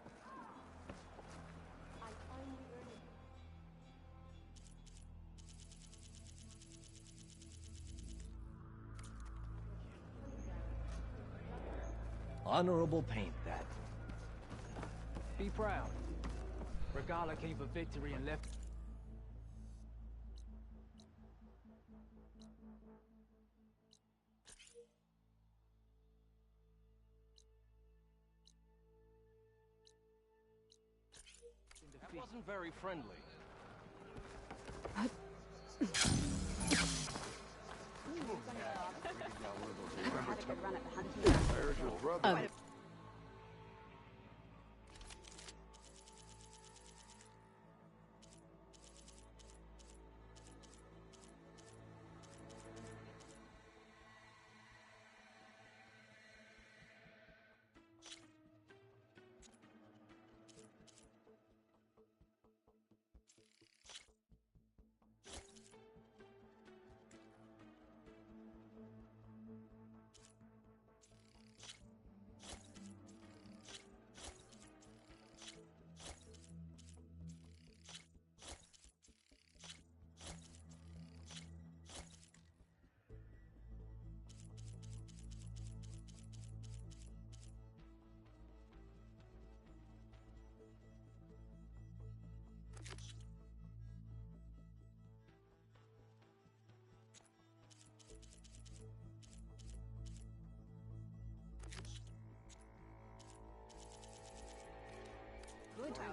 Honorable paint, that. Be proud. Regala came for victory and left. That wasn't very friendly.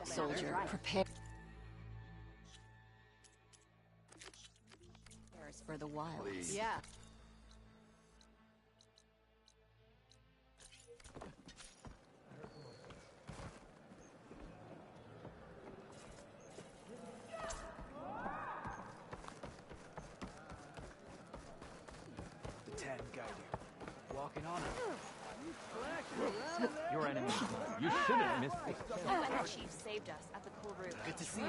Soldier, prepare for the wilds. Yeah. The Ten guide you. Walking on it. Your enemy is mine. You shouldn't miss this. The chief saved us at the cool room. Good to see you.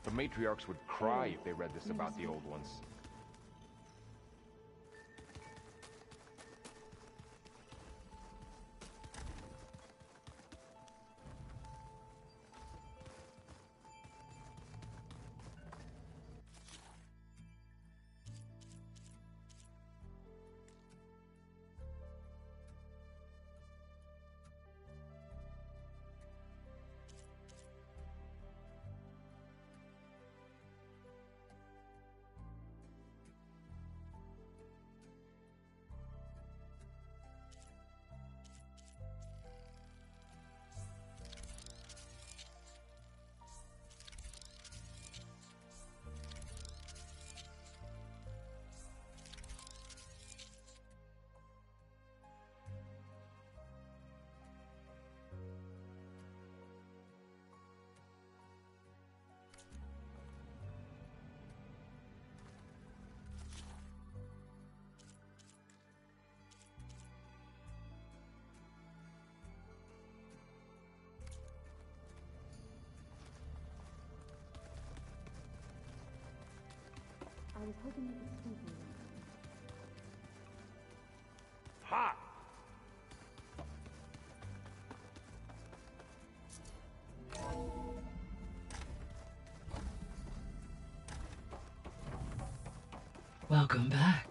The matriarchs would cry if they read this about the old ones. Ha! Welcome back.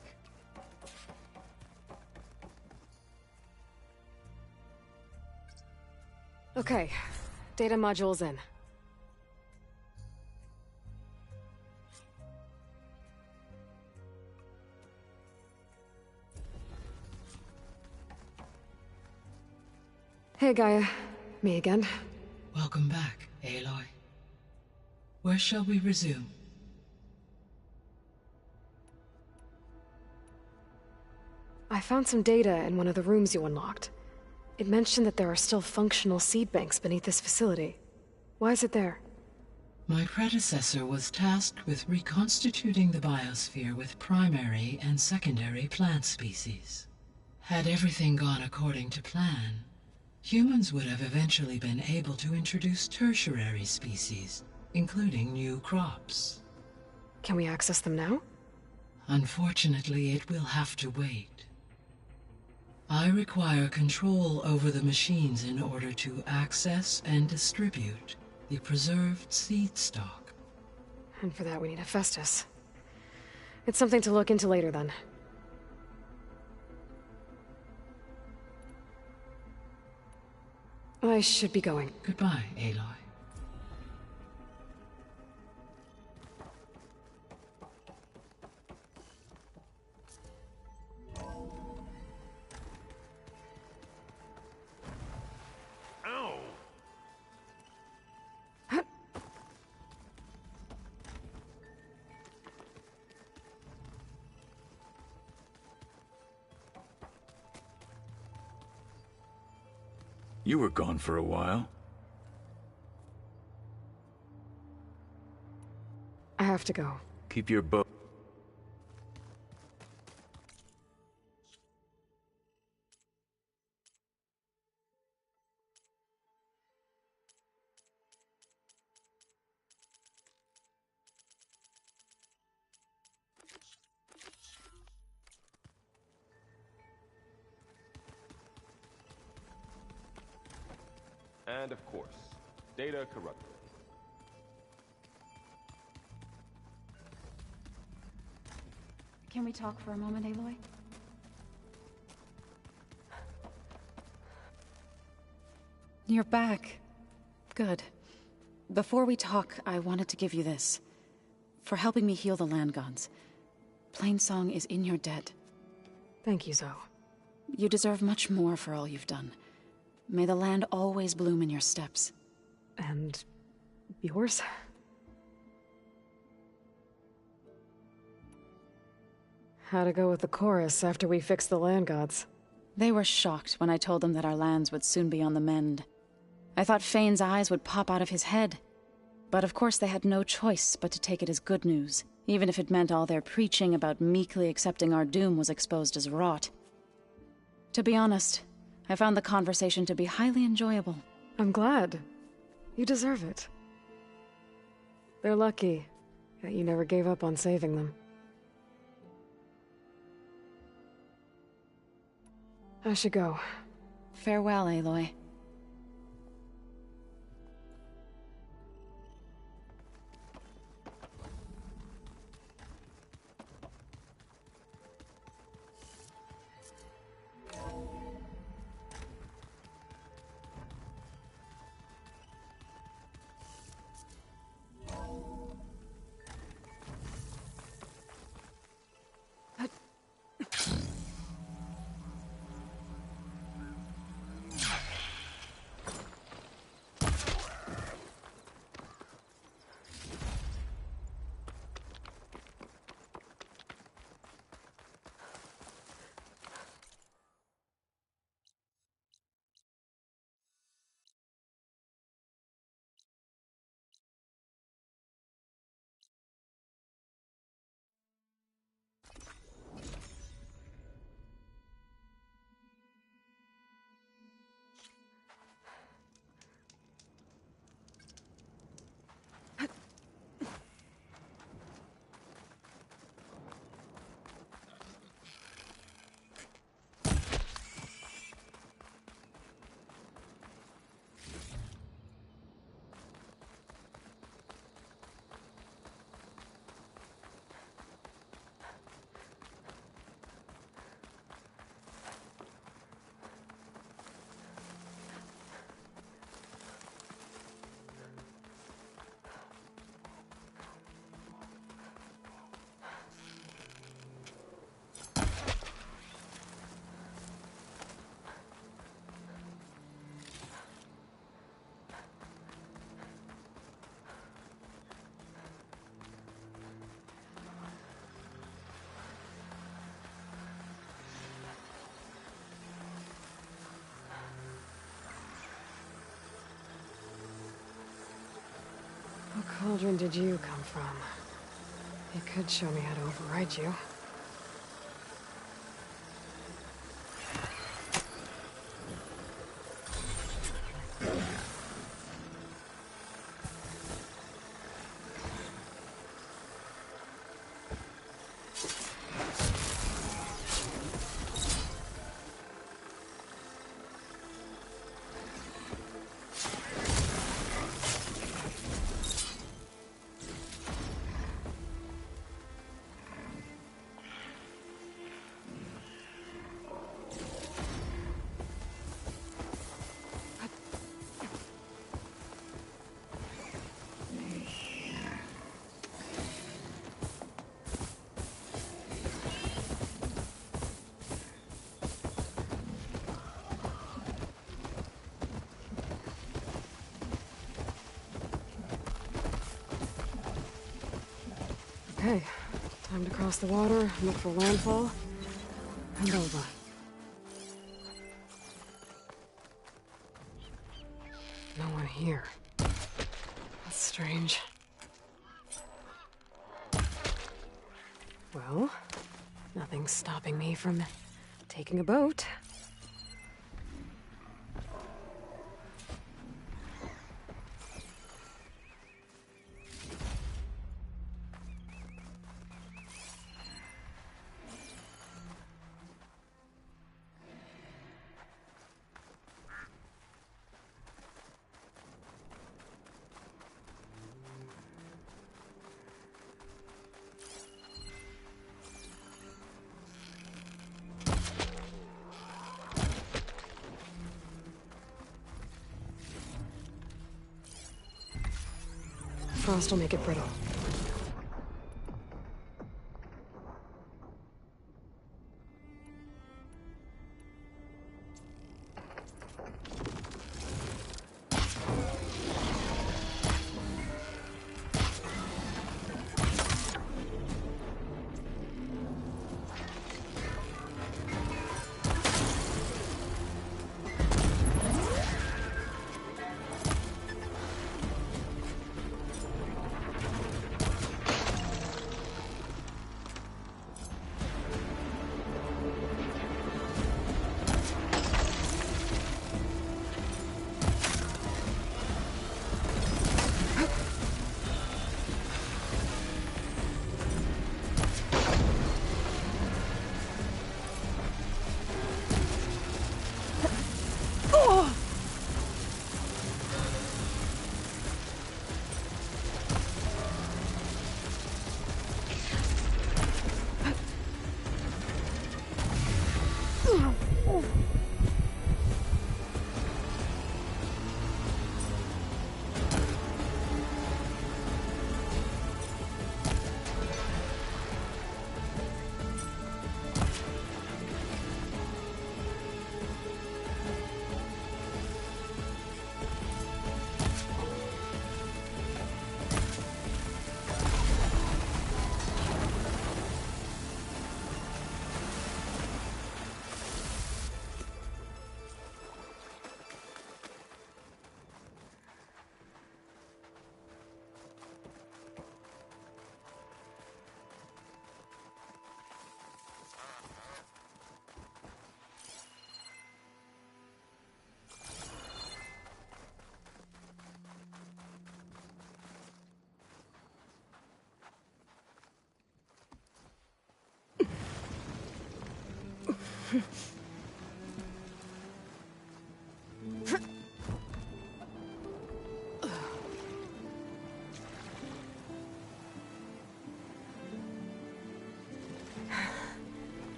Okay, data module's in. Hey, Gaia. Me again. Welcome back, Aloy. Where shall we resume? I found some data in one of the rooms you unlocked. It mentioned that there are still functional seed banks beneath this facility. Why is it there? My predecessor was tasked with reconstituting the biosphere with primary and secondary plant species. Had everything gone according to plan, humans would have eventually been able to introduce tertiary species, including new crops. Can we access them now? Unfortunately, it will have to wait. I require control over the machines in order to access and distribute the preserved seed stock. And for that we need Hephaestus. It's something to look into later then. I should be going. Goodbye, Aloy. Ow! You were gone for a while. I have to go. Keep your boat. And of course, data corrupted. Can we talk for a moment, Aloy? You're back. Good. Before we talk, I wanted to give you this. For helping me heal the land gods. Plainsong is in your debt. Thank you, Zoe. You deserve much more for all you've done. May the land always bloom in your steps. And yours? How'd it go with the chorus after we fixed the land gods? They were shocked when I told them that our lands would soon be on the mend. I thought Fane's eyes would pop out of his head. But of course they had no choice but to take it as good news, even if it meant all their preaching about meekly accepting our doom was exposed as rot. To be honest, I found the conversation to be highly enjoyable. I'm glad. You deserve it. They're lucky that you never gave up on saving them. I should go. Farewell, Aloy. cauldron did you come from? You could show me how to override you. Okay, time to cross the water, look for landfall, and over. No one here. That's strange. Well, nothing's stopping me from taking a boat. Frost will make it brittle.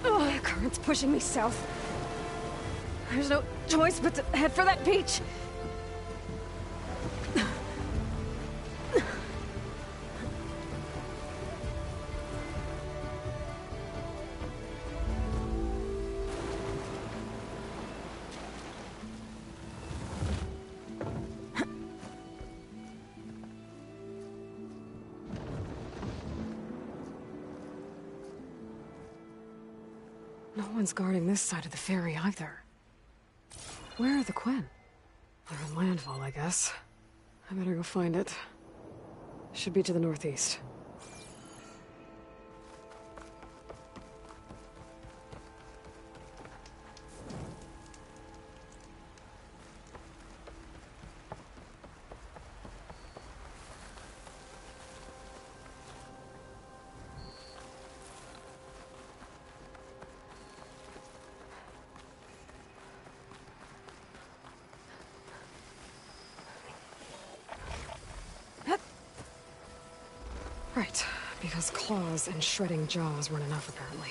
The current's pushing me south. There's no choice but to head for that beach. No one's guarding this side of the ferry either. Where are the Quen? They're in landfall, I guess. I better go find it. Should be to the northeast. Right, because claws and shredding jaws weren't enough, apparently.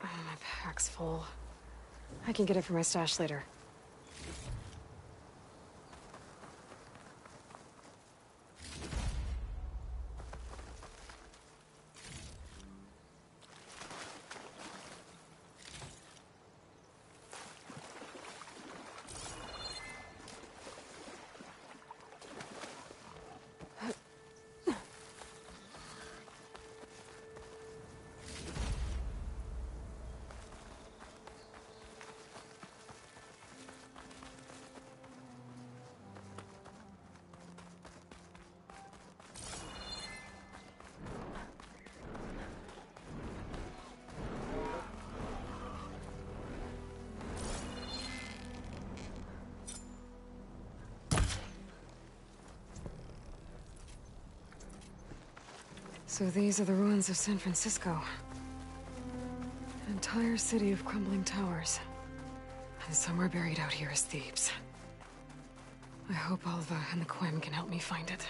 My pack's full. I can get it from my stash later. So these are the ruins of San Francisco. An entire city of crumbling towers. And somewhere buried out here is Thebes. I hope Alva and the Quen can help me find it.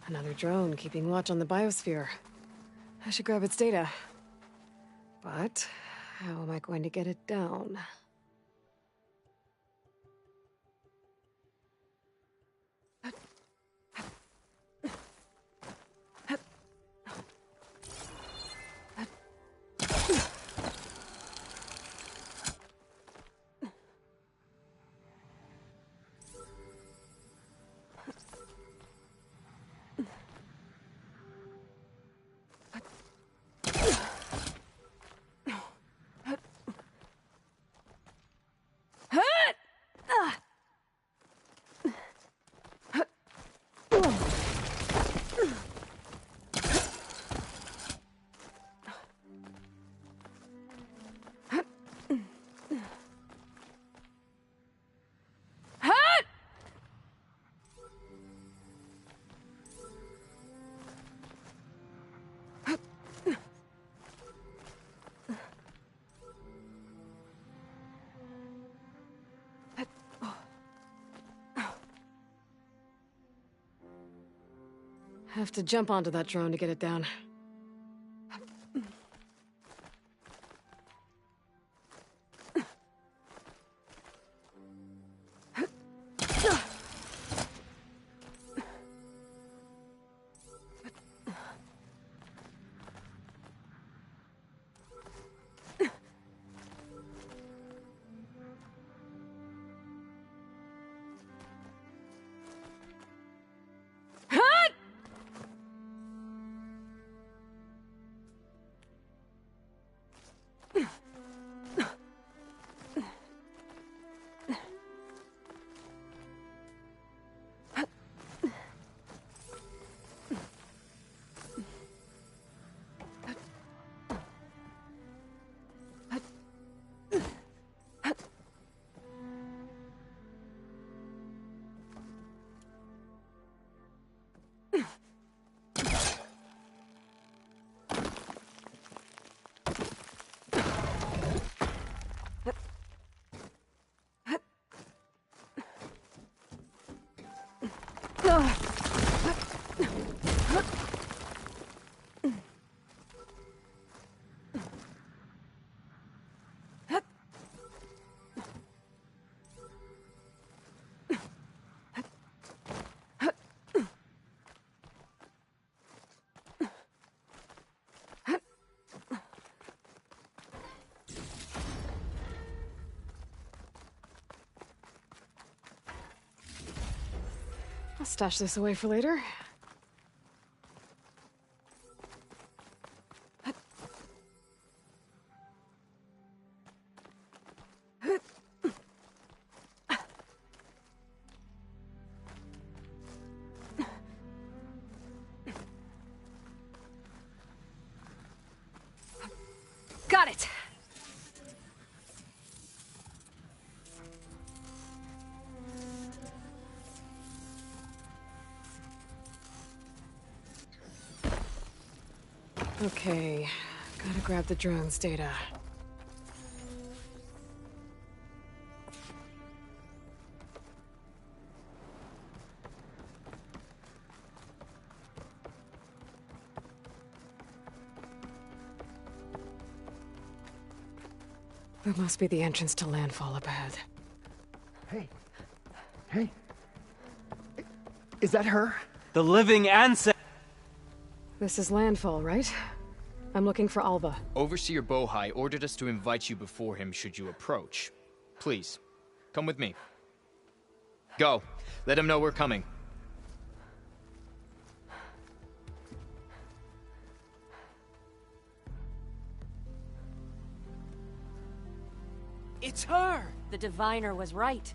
Another drone keeping watch on the biosphere. I should grab its data. But how am I going to get it down? Have to jump onto that drone to get it down. I'll stash this away for later. Got it! Okay, gotta grab the drone's data. That must be the entrance to landfall up ahead. Hey. Hey. Is that her? The living ancestor. This is landfall, right? I'm looking for Alva. Overseer Bohai ordered us to invite you before him should you approach. Please, come with me. Go. Let him know we're coming. It's her! The diviner was right.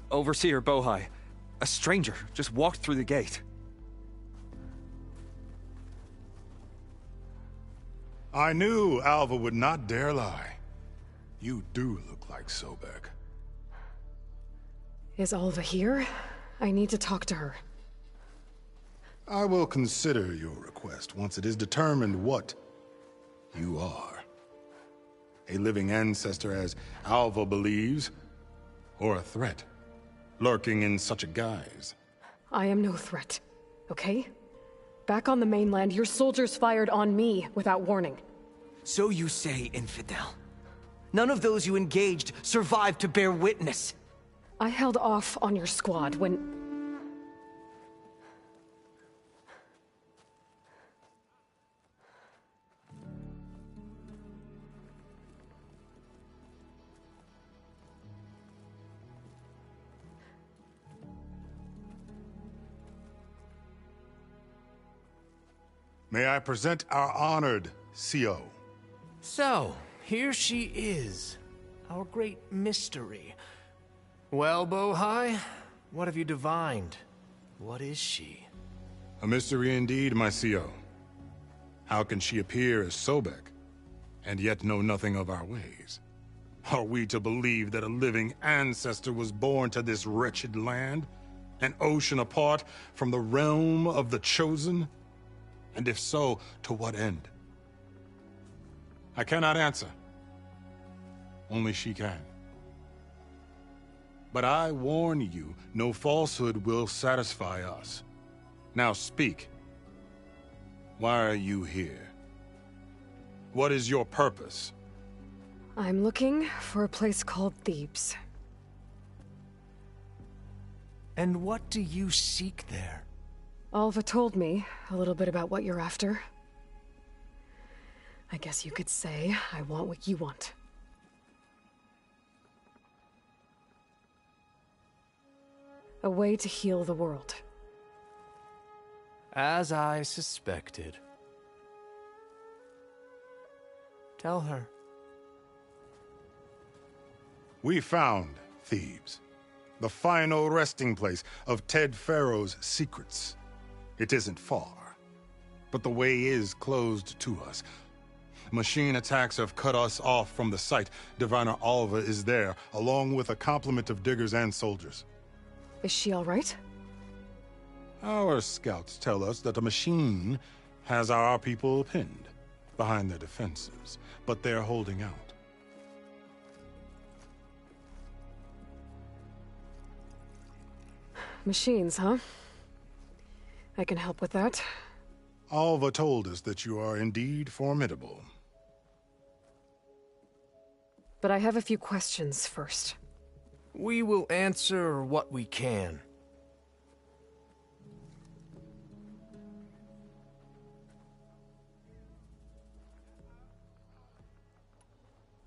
Overseer Bohai, a stranger just walked through the gate. I knew Alva would not dare lie. You do look like Sobek. Is Alva here? I need to talk to her. I will consider your request once it is determined what You are. A living ancestor, as Alva believes, or a threat, lurking in such a guise. I am no threat, okay? Back on the mainland, your soldiers fired on me without warning. So you say, infidel. None of those you engaged survived to bear witness. I held off on your squad when... May I present our honored CO? So, here she is, our great mystery. Well, Bohai, what have you divined? What is she? A mystery indeed, my CO. How can she appear as Sobek, and yet know nothing of our ways? Are we to believe that a living ancestor was born to this wretched land, an ocean apart from the realm of the Chosen? And if so, to what end? I cannot answer. Only she can. But I warn you, no falsehood will satisfy us. Now speak. Why are you here? What is your purpose? I'm looking for a place called Thebes. And what do you seek there? Alva told me a little bit about what you're after. I guess you could say I want what you want. A way to heal the world. As I suspected. Tell her. We found Thebes, the final resting place of Ted Pharaoh's secrets. It isn't far, but the way is closed to us. Machine attacks have cut us off from the site. Diviner Alva is there, along with a complement of diggers and soldiers. Is she all right? Our scouts tell us that a machine has our people pinned behind their defenses, but they're holding out. Machines, huh? I can help with that. Alva told us that you are indeed formidable. But I have a few questions first. We will answer what we can.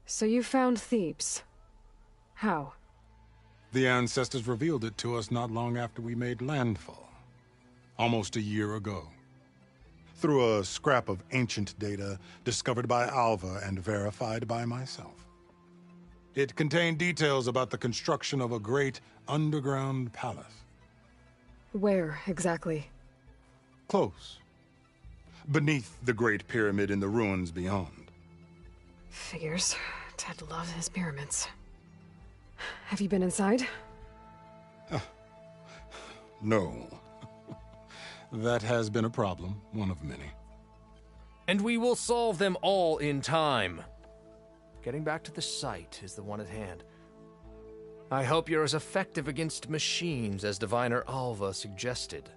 So you found Thebes. How? The ancestors revealed it to us not long after we made landfall. Almost a year ago. Through a scrap of ancient data discovered by Alva and verified by myself. It contained details about the construction of a great underground palace. Where, exactly? Close. Beneath the Great Pyramid in the ruins beyond. Figures. Ted loves his pyramids. Have you been inside? No. That has been a problem, one of many. And we will solve them all in time. Getting back to the site is the one at hand. I hope you're as effective against machines as Diviner Alva suggested.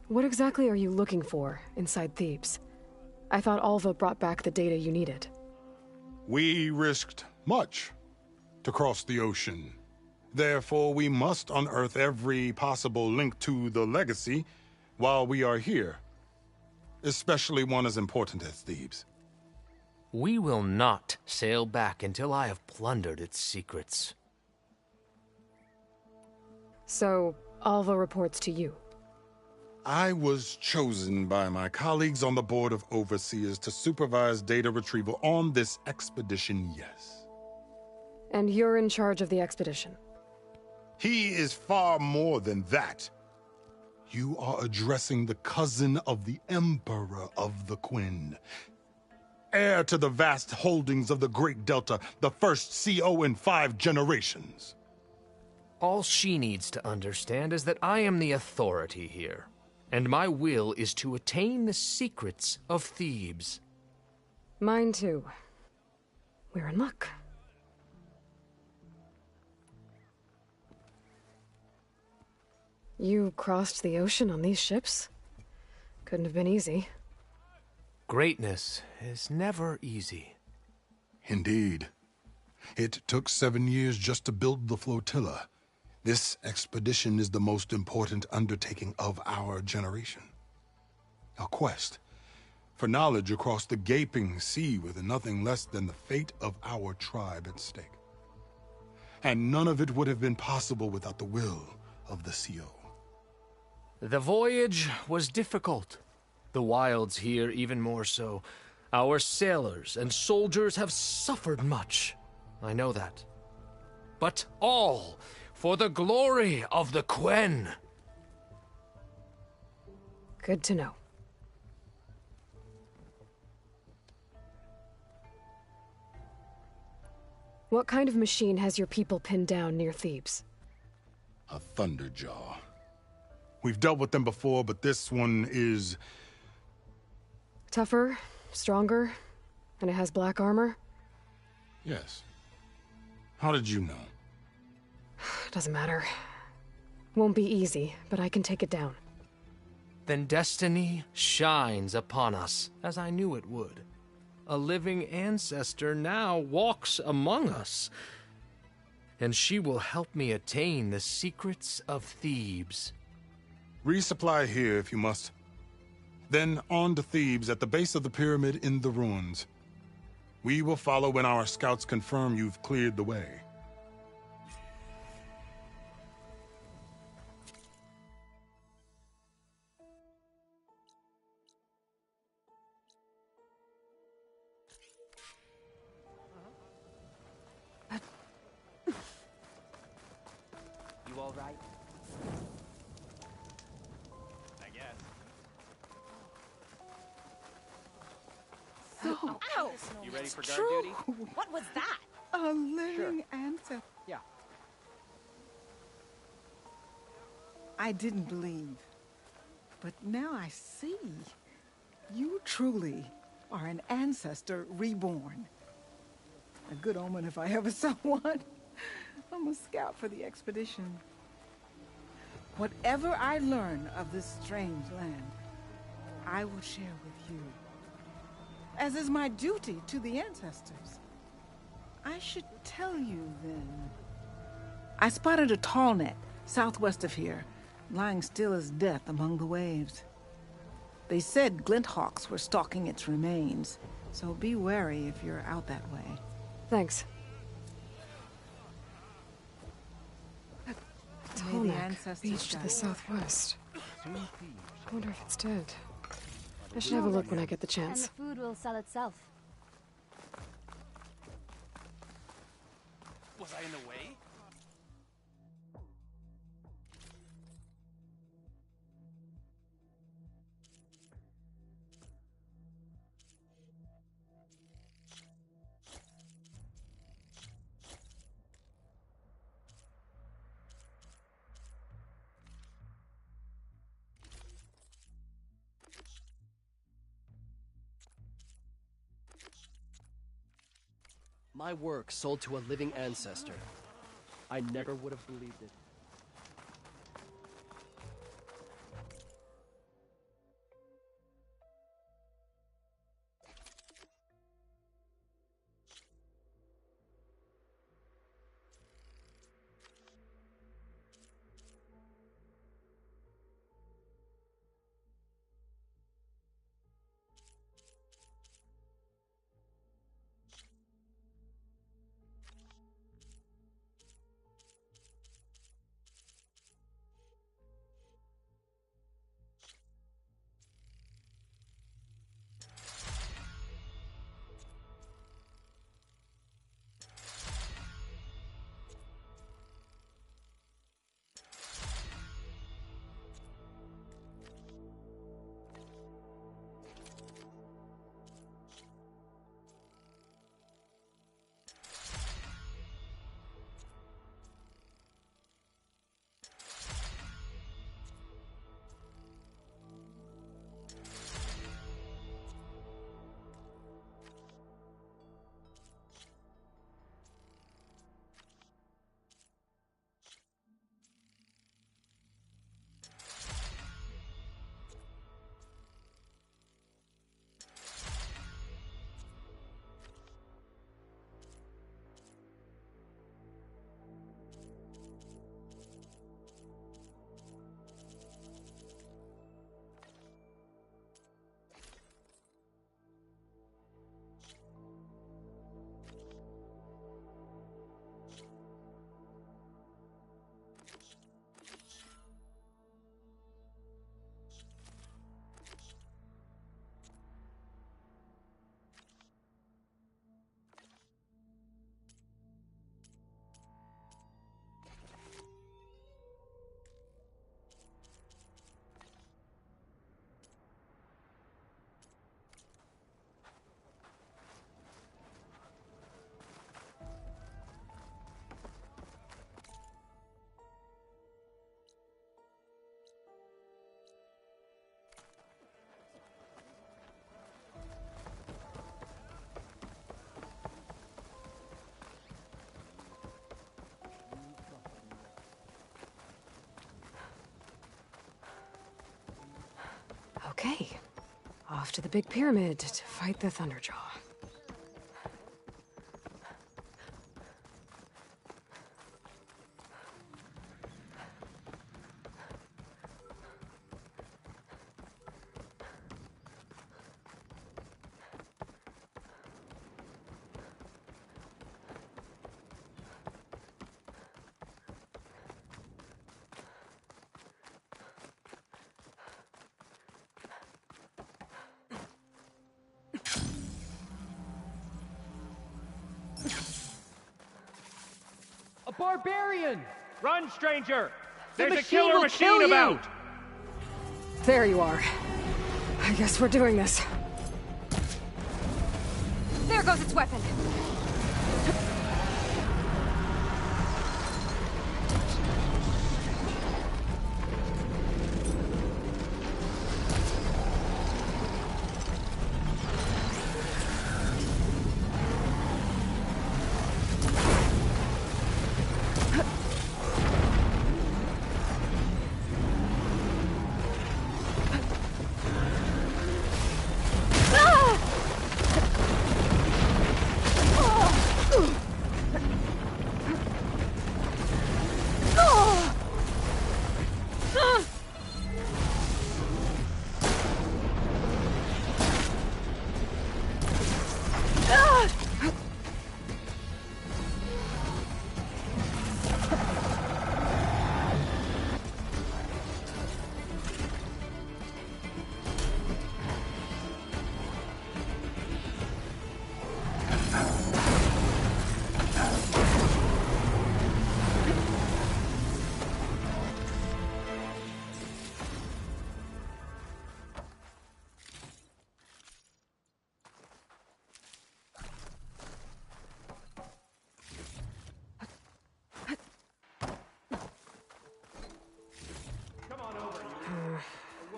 What exactly are you looking for inside Thebes? I thought Alva brought back the data you needed. We risked much to cross the ocean. Therefore, we must unearth every possible link to the legacy while we are here. Especially one as important as Thebes. We will not sail back until I have plundered its secrets. So, Alva reports to you? I was chosen by my colleagues on the Board of Overseers to supervise data retrieval on this expedition, yes. And you're in charge of the expedition? He is far more than that. You are addressing the cousin of the Emperor of the Quinn. Heir to the vast holdings of the Great Delta, the first CO in 5 generations. All she needs to understand is that I am the authority here. and my will is to attain the secrets of Thebes. Mine too. We're in luck. You crossed the ocean on these ships? Couldn't have been easy. Greatness is never easy. Indeed. It took 7 years just to build the flotilla. This expedition is the most important undertaking of our generation. A quest for knowledge across the gaping sea with nothing less than the fate of our tribe at stake. And none of it would have been possible without the will of the CO. The voyage was difficult. The wilds here even more so. Our sailors and soldiers have suffered much. I know that. But all for the glory of the Quen. Good to know. What kind of machine has your people pinned down near Thebes? A Thunderjaw. We've dealt with them before, but this one is... Tougher, stronger, and it has black armor? Yes. How did you know? Doesn't matter. Won't be easy, but I can take it down. Then destiny shines upon us, as I knew it would. A living ancestor now walks among us, and she will help me attain the secrets of Thebes. Resupply here if you must. Then on to Thebes at the base of the pyramid in the ruins. We will follow when our scouts confirm you've cleared the way. You all right? I guess. So, Ow! You ready for guard true. duty? What was that? A living ancestor. Yeah. I didn't believe. But now I see. You truly are an ancestor reborn. A good omen if I ever saw one. I'm a scout for the expedition. Whatever I learn of this strange land, I will share with you. As is my duty to the ancestors. I should tell you then. I spotted a tall net southwest of here, lying still as death among the waves. They said glinthawks were stalking its remains, so be wary if you're out that way. Thanks. May the Tallneck ancestors beach to the guide. southwest. I wonder if it's dead. I should have a look when I get the And chance. the food will sell itself. Was I in the way? My work sold to a living ancestor. I never would have believed it. off to the big pyramid to fight the Thunderjaw. A barbarian! Run, stranger! The There's a machine killer will machine kill you! about! There you are. I guess we're doing this. There goes its weapon.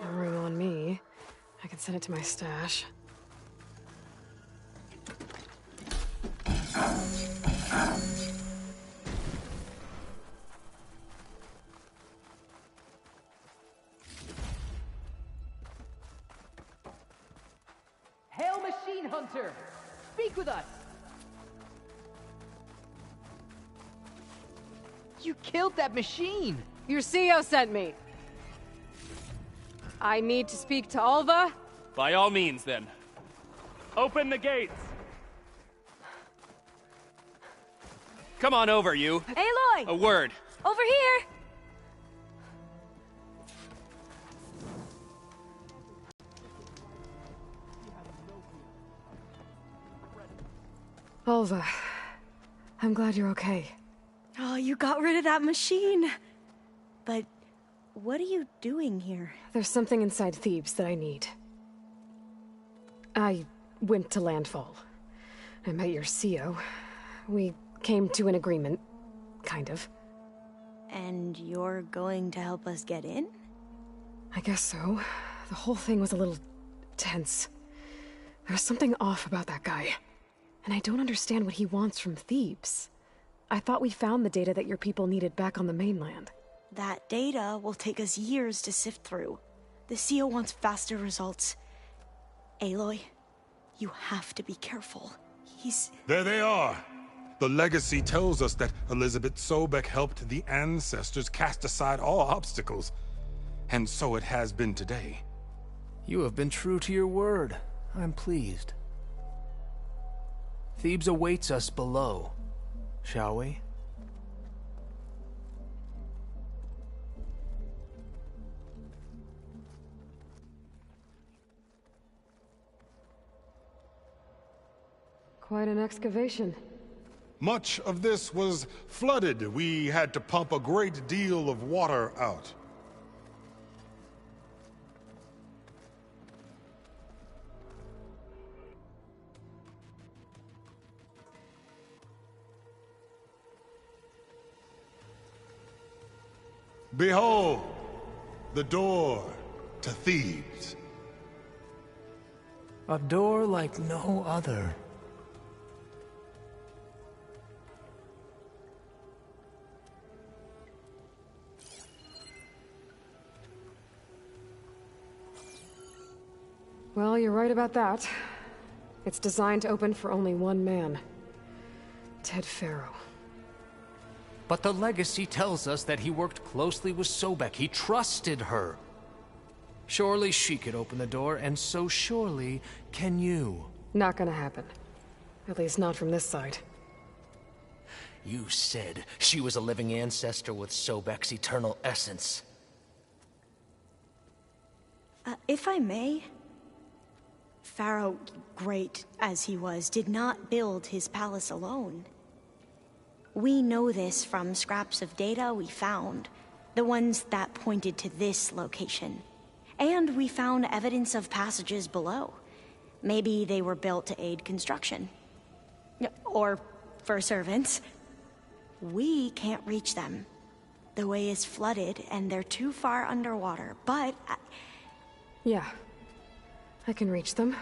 No room on me. I can send it to my stash. Hail, Machine Hunter! Speak with us! You killed that machine! Your CEO sent me. I need to speak to Alva. By all means, then. Open the gates! Come on over, you. Aloy! A word. Over here! Alva, I'm glad you're okay. Oh, you got rid of that machine. But what are you doing here? There's something inside Thebes that I need. I went to Landfall. I met your CEO. We came to an agreement, kind of. And you're going to help us get in? I guess so. The whole thing was a little tense. There was something off about that guy. And I don't understand what he wants from Thebes. I thought we found the data that your people needed back on the mainland. That data will take us years to sift through. The CEO wants faster results. Aloy, you have to be careful. There they are! The legacy tells us that Elizabeth Sobek helped the ancestors cast aside all obstacles. And so it has been today. You have been true to your word. I'm pleased. Thebes awaits us below. Shall we? Quite an excavation. Much of this was flooded. We had to pump a great deal of water out. Behold, the door to Thebes. A door like no other. Well, you're right about that. It's designed to open for only one man. Ted Farrow. But the legacy tells us that he worked closely with Sobek. He trusted her. Surely she could open the door, and so surely can you. Not gonna happen. At least not from this side. You said she was a living ancestor with Sobek's eternal essence. If I may, Pharaoh, great as he was, did not build his palace alone. We know this from scraps of data we found, the ones that pointed to this location. And we found evidence of passages below. Maybe they were built to aid construction. Or for servants. We can't reach them. The way is flooded and they're too far underwater, but... Yeah. I can reach them.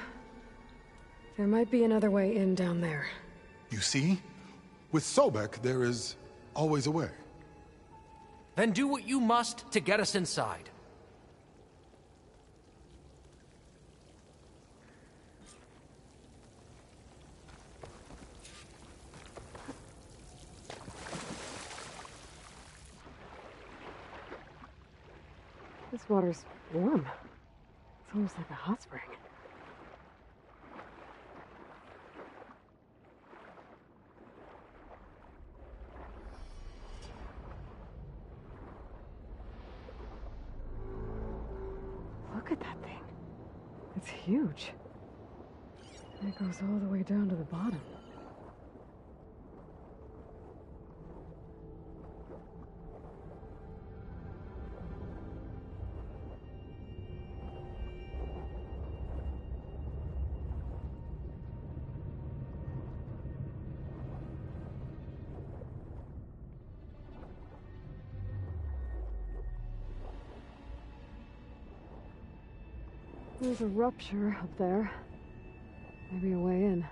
There might be another way in down there. You see? With Sobek, there is always a way. Then do what you must to get us inside. This water's warm. It's almost like a hot spring. Look at that thing. It's huge. And it goes all the way down to the bottom. There's a rupture up there. Maybe a way in.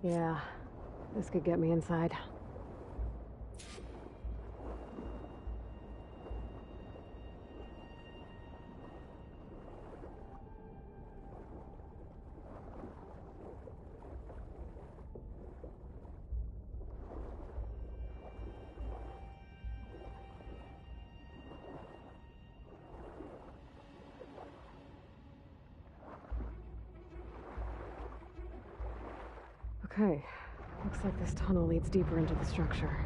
Yeah, this could get me inside. Okay, looks like this tunnel leads deeper into the structure.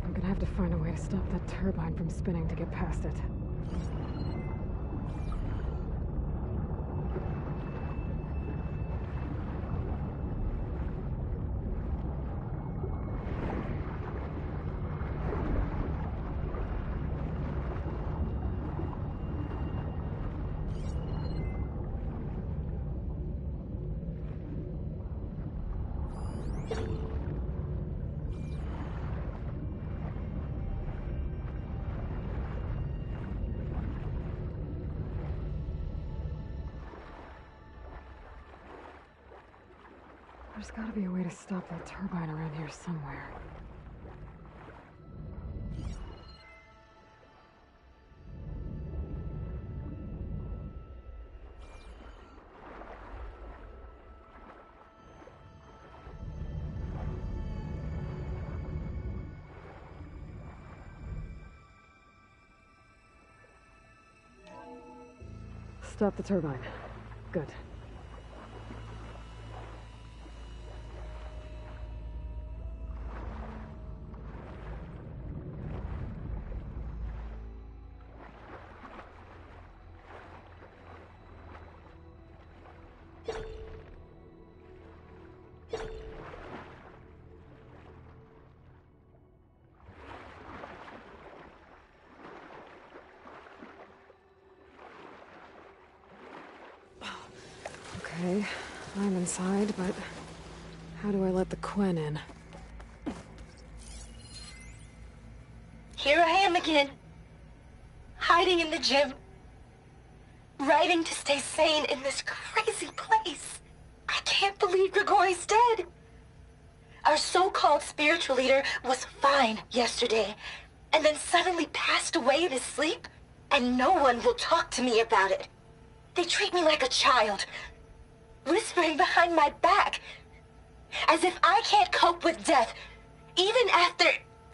I'm gonna have to find a way to stop that turbine from spinning to get past it. There's gotta be a way to stop that turbine around here somewhere. Stop the turbine. Good. Okay, I'm inside, but how do I let the Quen in? Here I am again. Hiding in the gym. Writing to stay sane in this crazy place. I can't believe Grigori's dead. Our so-called spiritual leader was fine yesterday, and then suddenly passed away in his sleep, and no one will talk to me about it. They treat me like a child, whispering behind my back, as if I can't cope with death, even after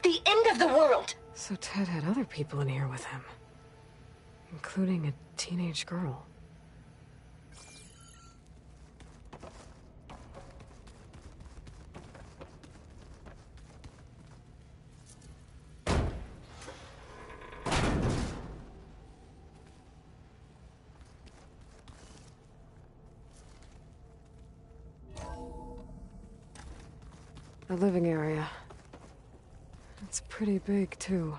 the end of the world. So Ted had other people in here with him, including a teenage girl. The living area. It's pretty big, too.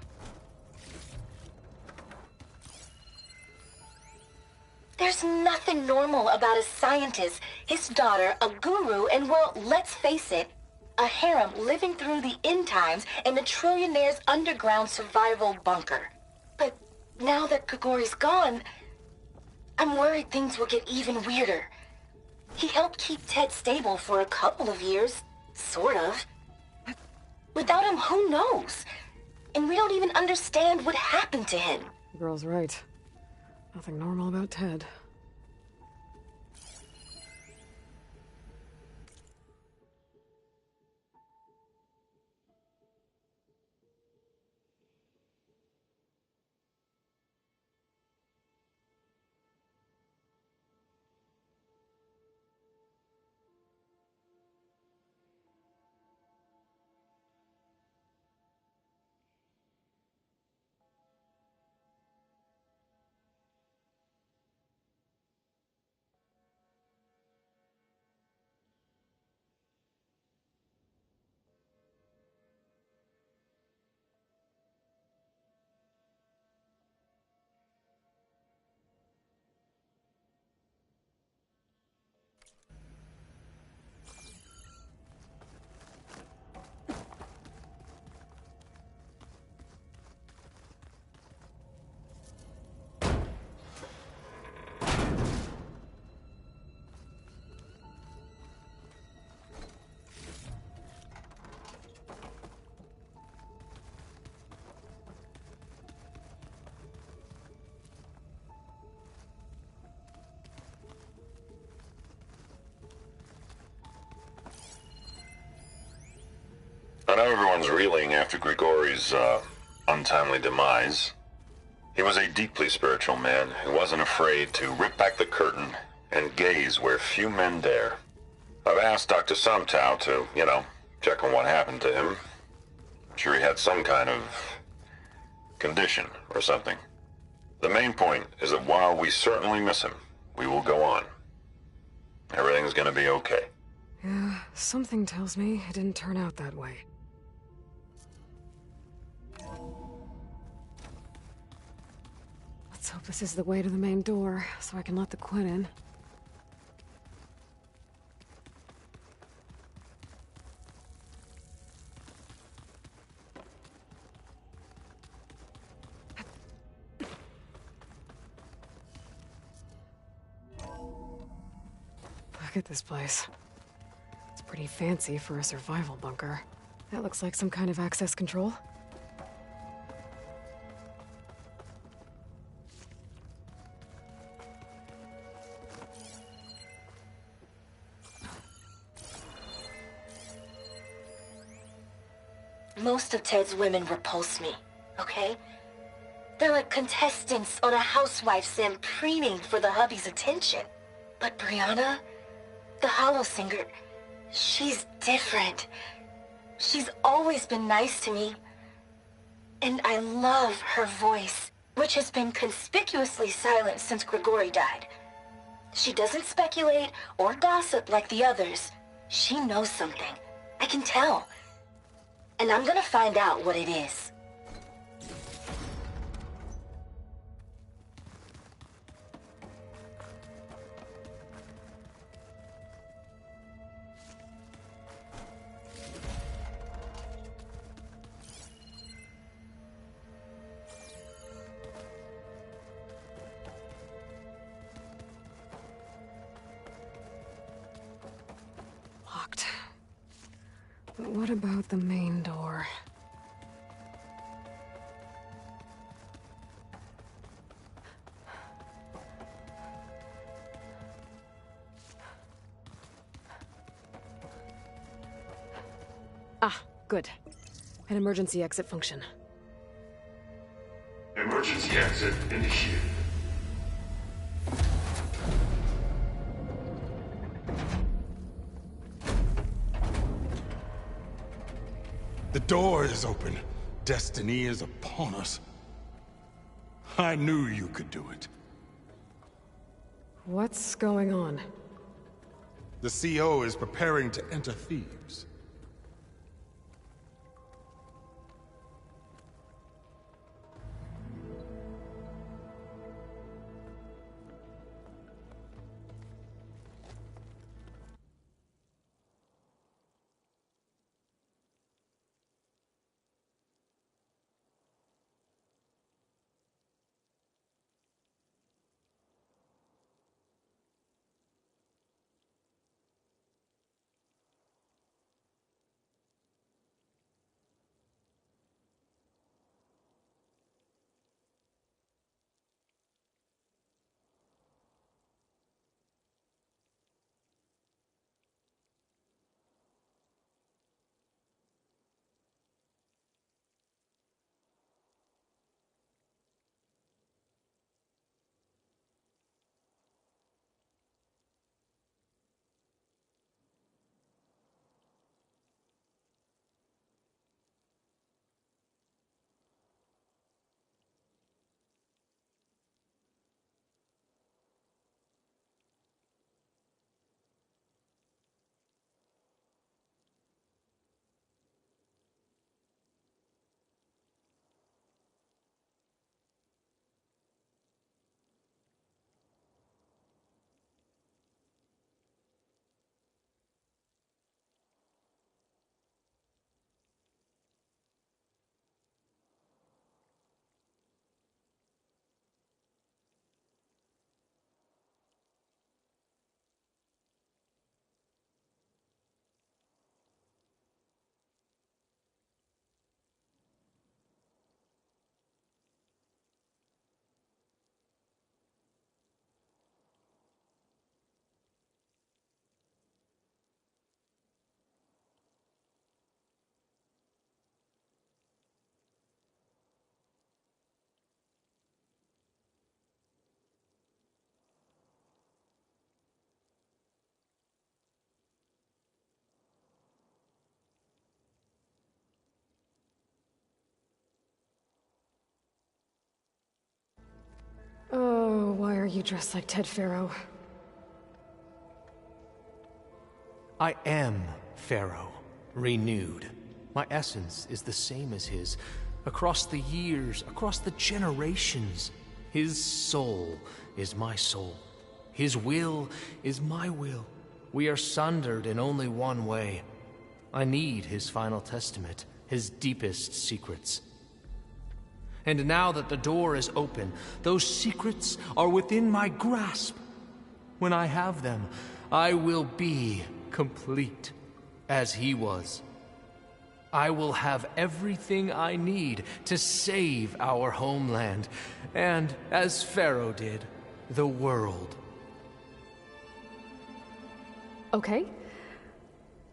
There's nothing normal about a scientist, his daughter, a guru, and well, let's face it, a harem living through the end times in a trillionaire's underground survival bunker. But now that Grigori's gone, I'm worried things will get even weirder. He helped keep Ted stable for a couple of years, sort of. Without him, who knows? And we don't even understand what happened to him. The girl's right. Nothing normal about Ted. I know everyone's reeling after Grigori's, untimely demise. He was a deeply spiritual man who wasn't afraid to rip back the curtain and gaze where few men dare. I've asked Dr. Sumtow to, check on what happened to him. I'm sure he had some kind of condition or something. The main point is that while we certainly miss him, we will go on. Everything's gonna be okay. Yeah, something tells me it didn't turn out that way. Let's hope this is the way to the main door, so I can let the Quen in. Look at this place. It's pretty fancy for a survival bunker. That looks like some kind of access control. Most of Ted's women repulse me, okay? They're like contestants on a housewife sim preening for the hubby's attention. But Brianna, the hollow singer, she's different. She's always been nice to me. And I love her voice, which has been conspicuously silent since Grigori died. She doesn't speculate or gossip like the others. She knows something. I can tell. And I'm gonna find out what it is. What about the main door? Ah, good. An emergency exit function. Emergency exit initiated. The door is open. Destiny is upon us. I knew you could do it. What's going on? The CO is preparing to enter Thebes. Oh, why are you dressed like Ted Pharaoh? I am Pharaoh, renewed. My essence is the same as his. Across the years, across the generations, his soul is my soul. His will is my will. We are sundered in only one way. I need his final testament, his deepest secrets. And now that the door is open, those secrets are within my grasp. When I have them, I will be complete, as he was. I will have everything I need to save our homeland, and, as Pharaoh did, the world. Okay.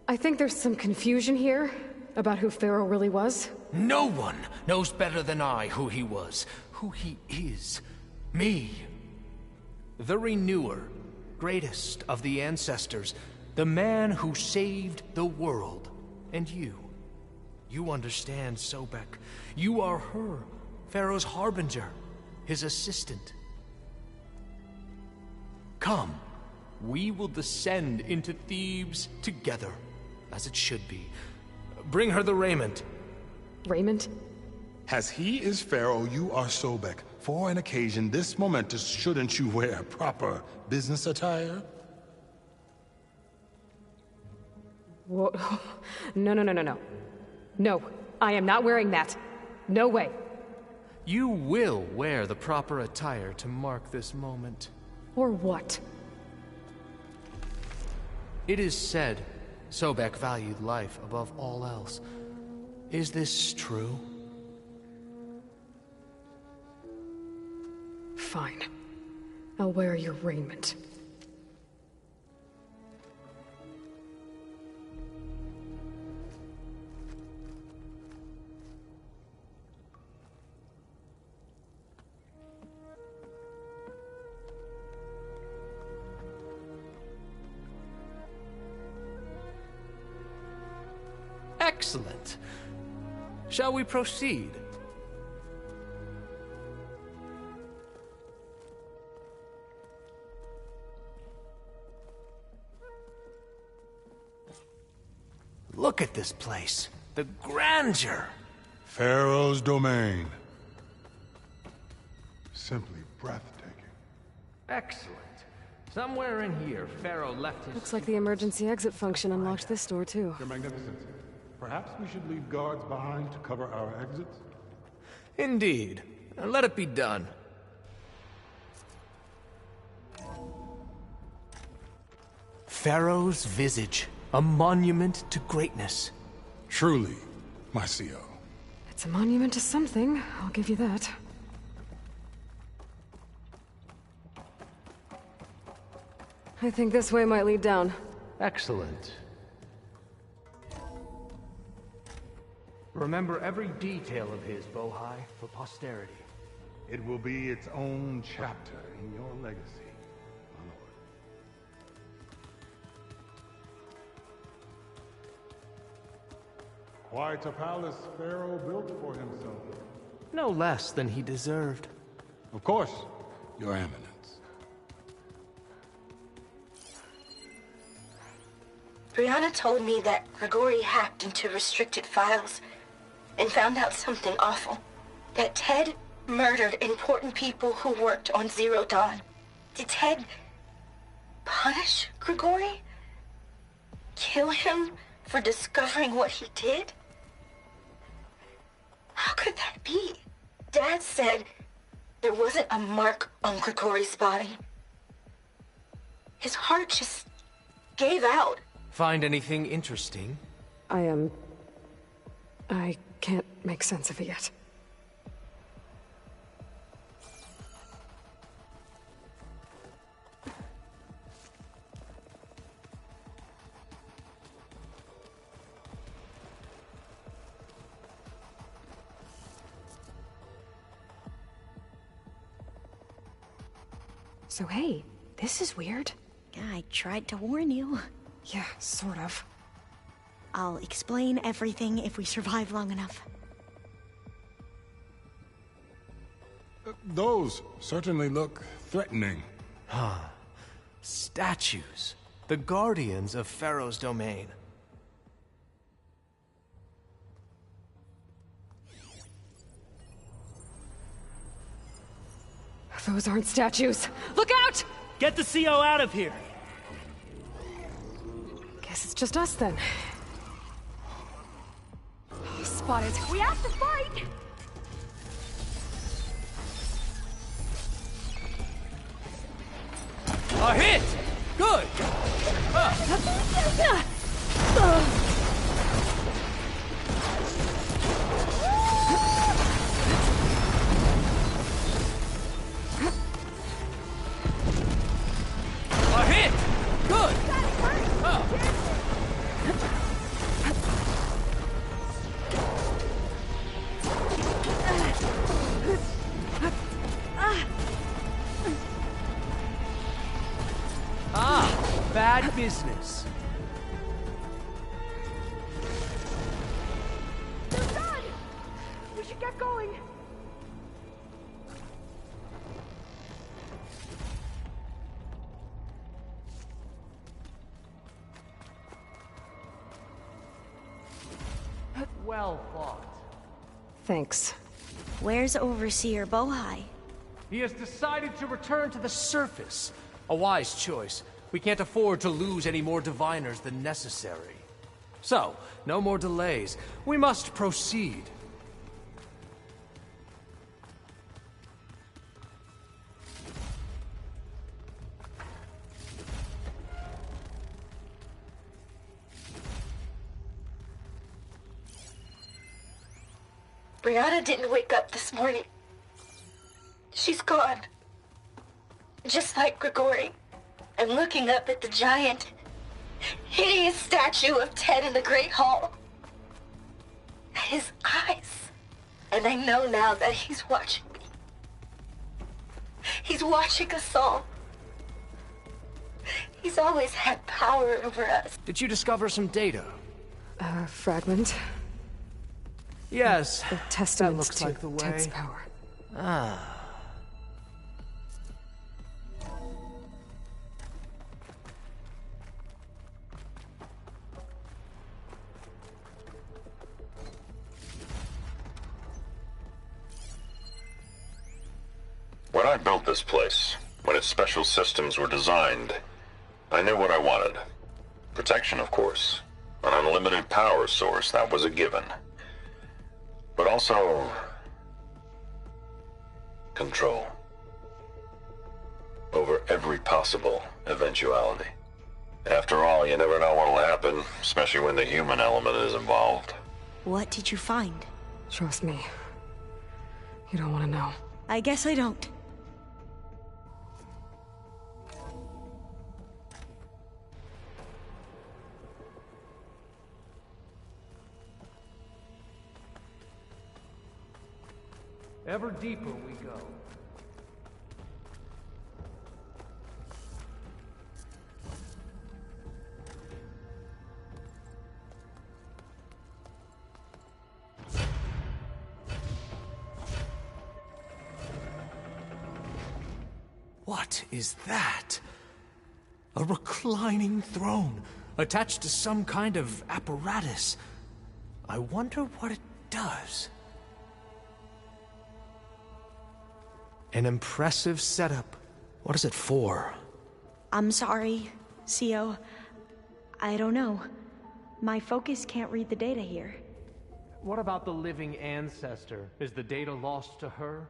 I think there's some confusion here about who Pharaoh really was. No one knows better than I who he was, who he is. Me. The Renewer, greatest of the ancestors, the man who saved the world. And you. You understand, Sobek. You are her, Pharaoh's harbinger, his assistant. Come, we will descend into Thebes together, as it should be. Bring her the raiment. Raiment? As he is Pharaoh, you are Sobek. For an occasion this momentous, shouldn't you wear proper business attire? Whoa. No. No, I am not wearing that. No way. You will wear the proper attire to mark this moment. Or what? It is said, Sobek valued life above all else. Is this true? Fine. I'll wear your raiment. Excellent. Shall we proceed? Look at this place. The grandeur. Pharaoh's domain. Simply breathtaking. Excellent. Somewhere in here, Pharaoh left his... Looks like the emergency exit function unlocked this door, too. Your Magnificence, perhaps we should leave guards behind to cover our exits? Indeed. Let it be done. Pharaoh's visage. A monument to greatness. Truly, my CO. It's a monument to something, I'll give you that. I think this way might lead down. Excellent. Remember every detail of his, Bohai, for posterity. It will be its own chapter in your legacy, my lord. Quite a palace Pharaoh built for himself. No less than he deserved. Of course, Your Eminence. Brianna told me that Grigori hacked into restricted files and found out something awful. That Ted murdered important people who worked on Zero Dawn. Did Ted punish Grigori? Kill him for discovering what he did? How could that be? Dad said there wasn't a mark on Grigori's body. His heart just gave out. Find anything interesting? I can't make sense of it yet. So hey, this is weird. Yeah, I tried to warn you. Yeah, sort of. I'll explain everything if we survive long enough. Those certainly look threatening. Statues. The guardians of Pharaoh's domain. Those aren't statues. Look out! Get the CO out of here! Guess it's just us then. Spotted. We have to fight! A hit! Good! A hit! Good! Bad business. They're done! We should get going. Well fought. Thanks. Where's Overseer Bohai? He has decided to return to the surface. A wise choice. We can't afford to lose any more diviners than necessary. So, no more delays. We must proceed. Brianna didn't wake up this morning. She's gone. Just like Grigori. I'm looking up at the giant, hideous statue of Ted in the Great Hall. At his eyes. And I know now that he's watching me. He's watching us all. He's always had power over us. Did you discover some data? A fragment. Yes. A testament that looks to like the way. Ted's power. Ah. When I built this place, when its special systems were designed, I knew what I wanted. Protection, of course. An unlimited power source, that was a given. But also... control. Over every possible eventuality. After all, you never know what'll happen, especially when the human element is involved. What did you find? Trust me. You don't want to know. I guess I don't. Ever deeper we go. What is that? A reclining throne, attached to some kind of apparatus. I wonder what it does. An impressive setup. What is it for? I'm sorry, CO. I don't know. My focus can't read the data here. What about the living ancestor? Is the data lost to her?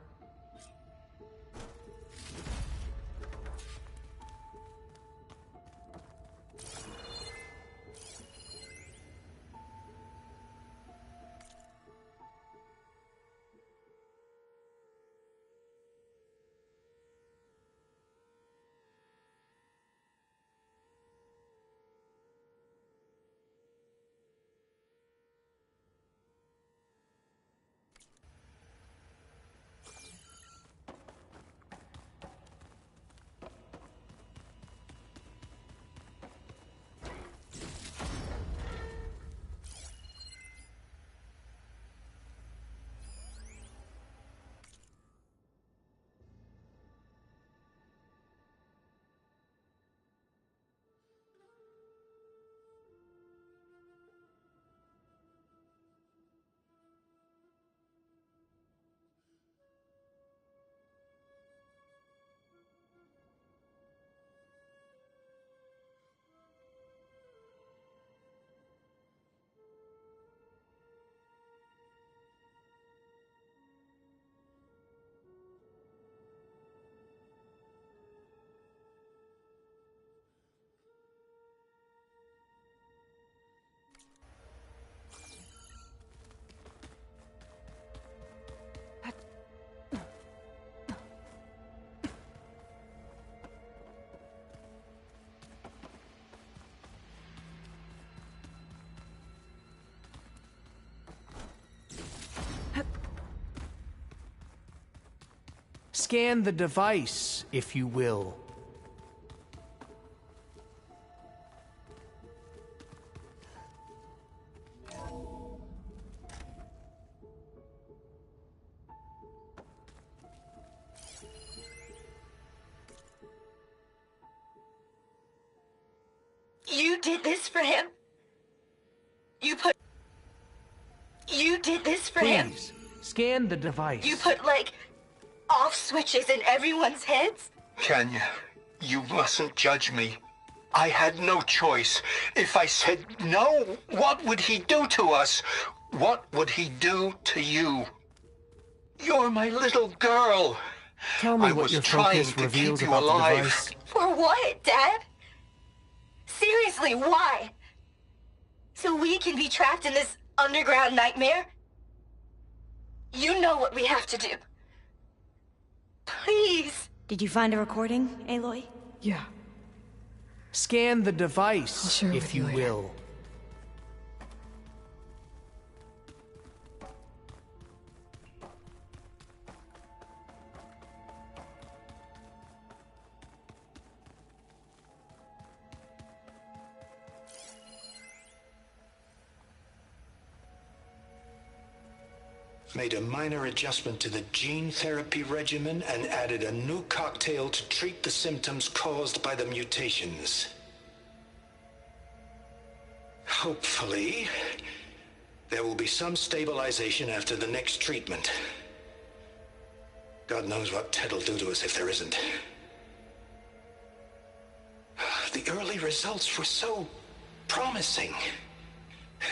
Scan the device, if you will. You did this for him? You did this for him? Please, scan the device. You put, like, off switches in everyone's heads? Kenya, you mustn't judge me. I had no choice. If I said no, what would he do to us? What would he do to you? You're my little girl. Tell me I what was your trying focus to reveals keep you about the alive. device. For what, Dad? Seriously, why? So we can be trapped in this underground nightmare? You know what we have to do. Please. Did you find a recording, Aloy? Yeah. Scan the device, share it if with you you later. will. Made a minor adjustment to the gene therapy regimen and added a new cocktail to treat the symptoms caused by the mutations. Hopefully, there will be some stabilization after the next treatment. God knows what Ted'll do to us if there isn't. The early results were so promising.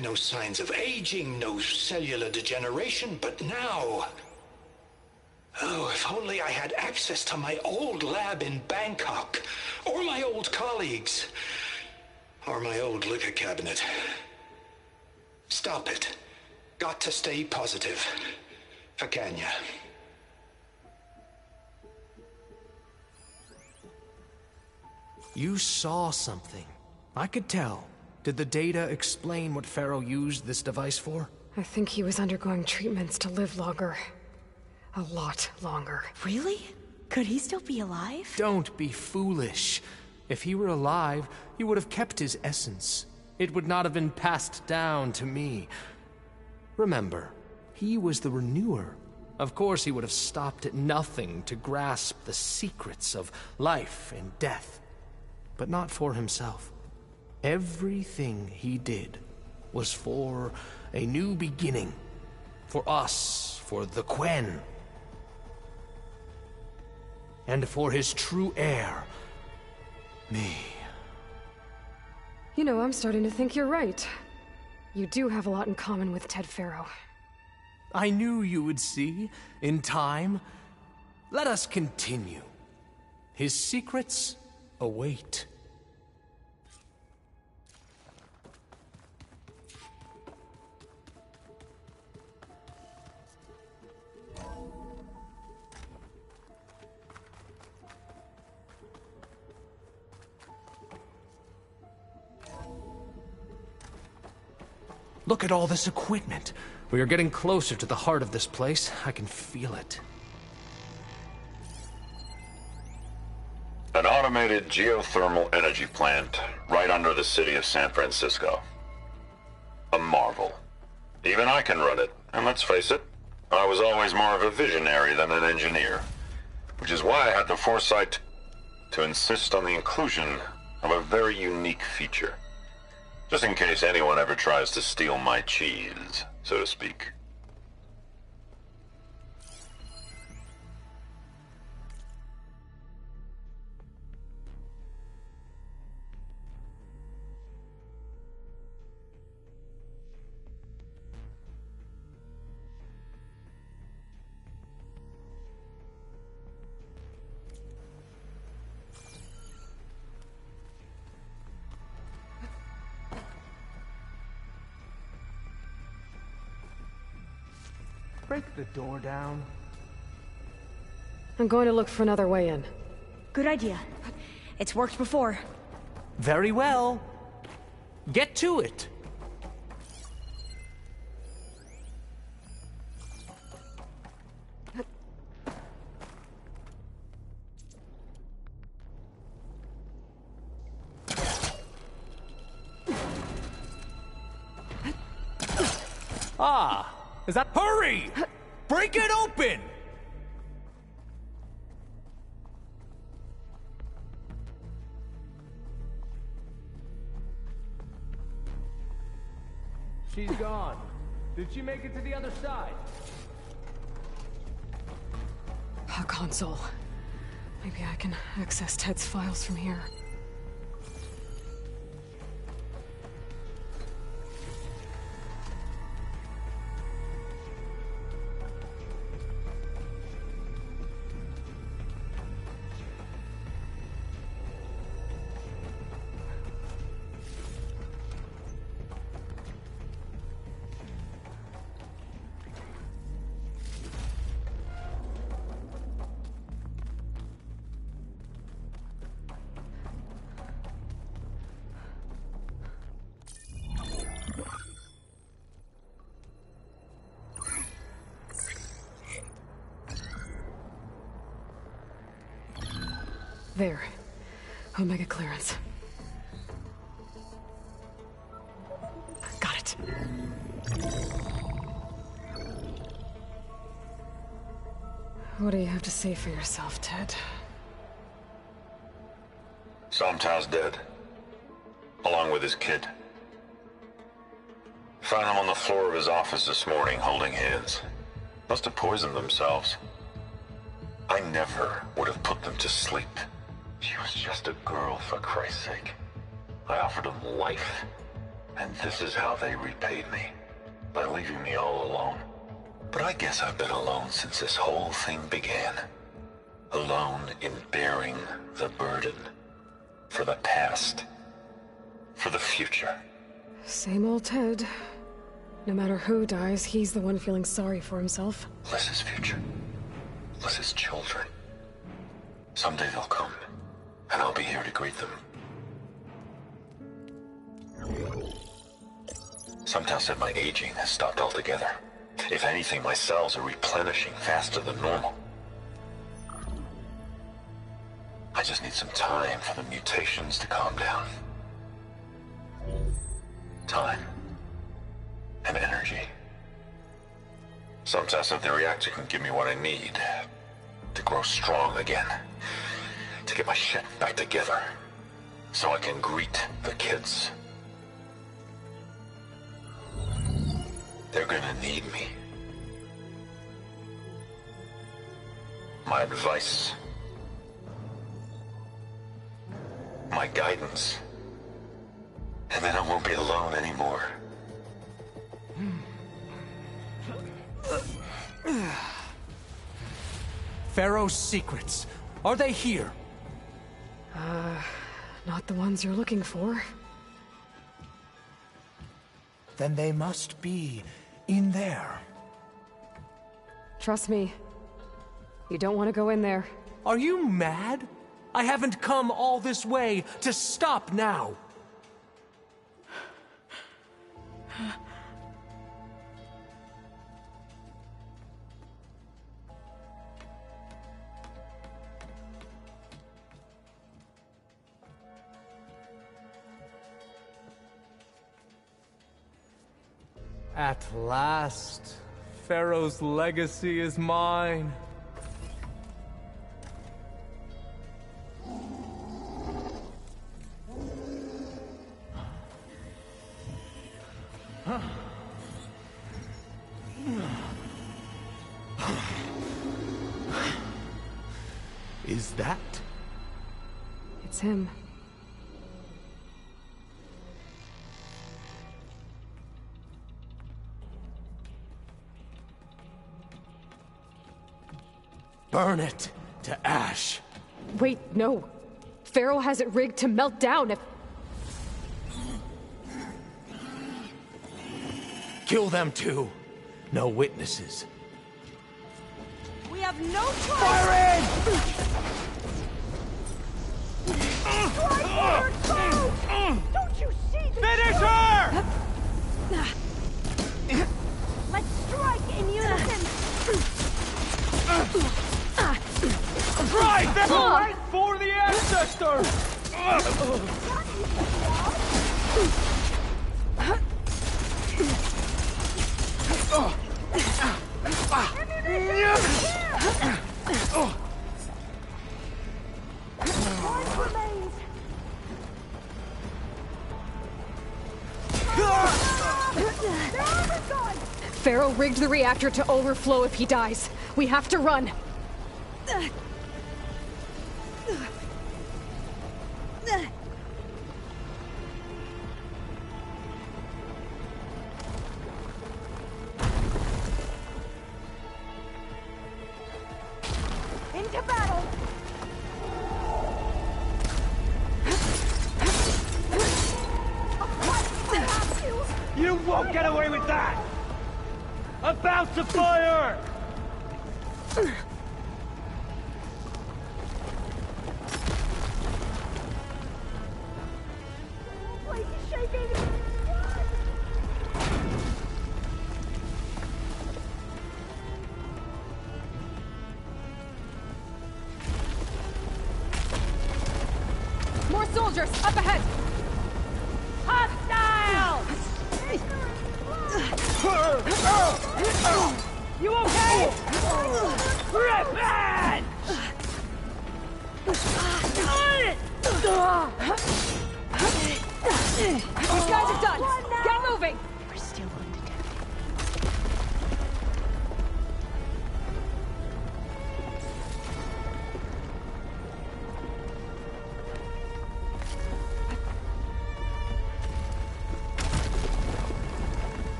No signs of aging, no cellular degeneration, but now... Oh, if only I had access to my old lab in Bangkok, or my old colleagues, or my old liquor cabinet. Stop it. Got to stay positive. For Kanya. You saw something. I could tell. Did the data explain what Pharaoh used this device for? I think he was undergoing treatments to live longer. A lot longer. Really? Could he still be alive? Don't be foolish. If he were alive, he would have kept his essence. It would not have been passed down to me. Remember, he was the renewer. Of course he would have stopped at nothing to grasp the secrets of life and death. But not for himself. Everything he did was for a new beginning. For us, for the Quen. And for his true heir, me. You know, I'm starting to think you're right. You do have a lot in common with Ted Pharaoh. I knew you would see, in time. Let us continue. His secrets await. Look at all this equipment. We are getting closer to the heart of this place. I can feel it. An automated geothermal energy plant right under the city of San Francisco. A marvel. Even I can run it, and let's face it, I was always more of a visionary than an engineer. Which is why I had the foresight to insist on the inclusion of a very unique feature. Just in case anyone ever tries to steal my cheese, so to speak. Break the door down. I'm going to look for another way in. Good idea. It's worked before. Very well. Get to it. Ah, is that... Hurry! Break it open! She's gone. Did she make it to the other side? A console. Maybe I can access Ted's files from here. There. Omega clearance. Got it. What do you have to say for yourself, Ted? Somtow's dead. Along with his kid. Found him on the floor of his office this morning, holding hands. Must have poisoned themselves. I never would have put them to sleep. She was just a girl, for Christ's sake. I offered them life. And this is how they repaid me. By leaving me all alone. But I guess I've been alone since this whole thing began. Alone in bearing the burden. For the past. For the future. Same old Ted. No matter who dies, he's the one feeling sorry for himself. Liz's future. Liz's children. Someday they'll come. And I'll be here to greet them. Somtow said my aging has stopped altogether. If anything, my cells are replenishing faster than normal. I just need some time for the mutations to calm down. Time. And energy. Somtow said the reactor can give me what I need. To grow strong again. To get my shit back together. So I can greet the kids. They're gonna need me. My advice. My guidance. And then I won't be alone anymore. Pharaoh's secrets. Are they here? Not the ones you're looking for. Then they must be in there. Trust me. You don't want to go in there. Are you mad? I haven't come all this way to stop now. At last, Pharaoh's legacy is mine. Is that? It's him. Burn it to ash. Wait, no. Pharaoh has it rigged to melt down if... Kill them too. No witnesses. We have no choice! Fire in! Strike for your foe! Don't you see the... Finish her! Let's strike in unison! Right! Right for the ancestors! Pharaoh rigged the reactor to overflow if he dies. We have to run. Into battle! You won't get away with that! About to fire! Place is shaking! Soldiers, up ahead! Hostile! You okay? Revenge! These guys are done. Get moving. We're still undetected.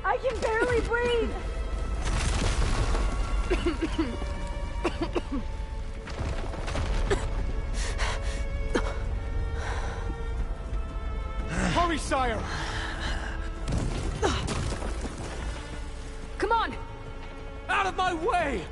I can barely breathe. Hurry, sire! Come on! Out of my way!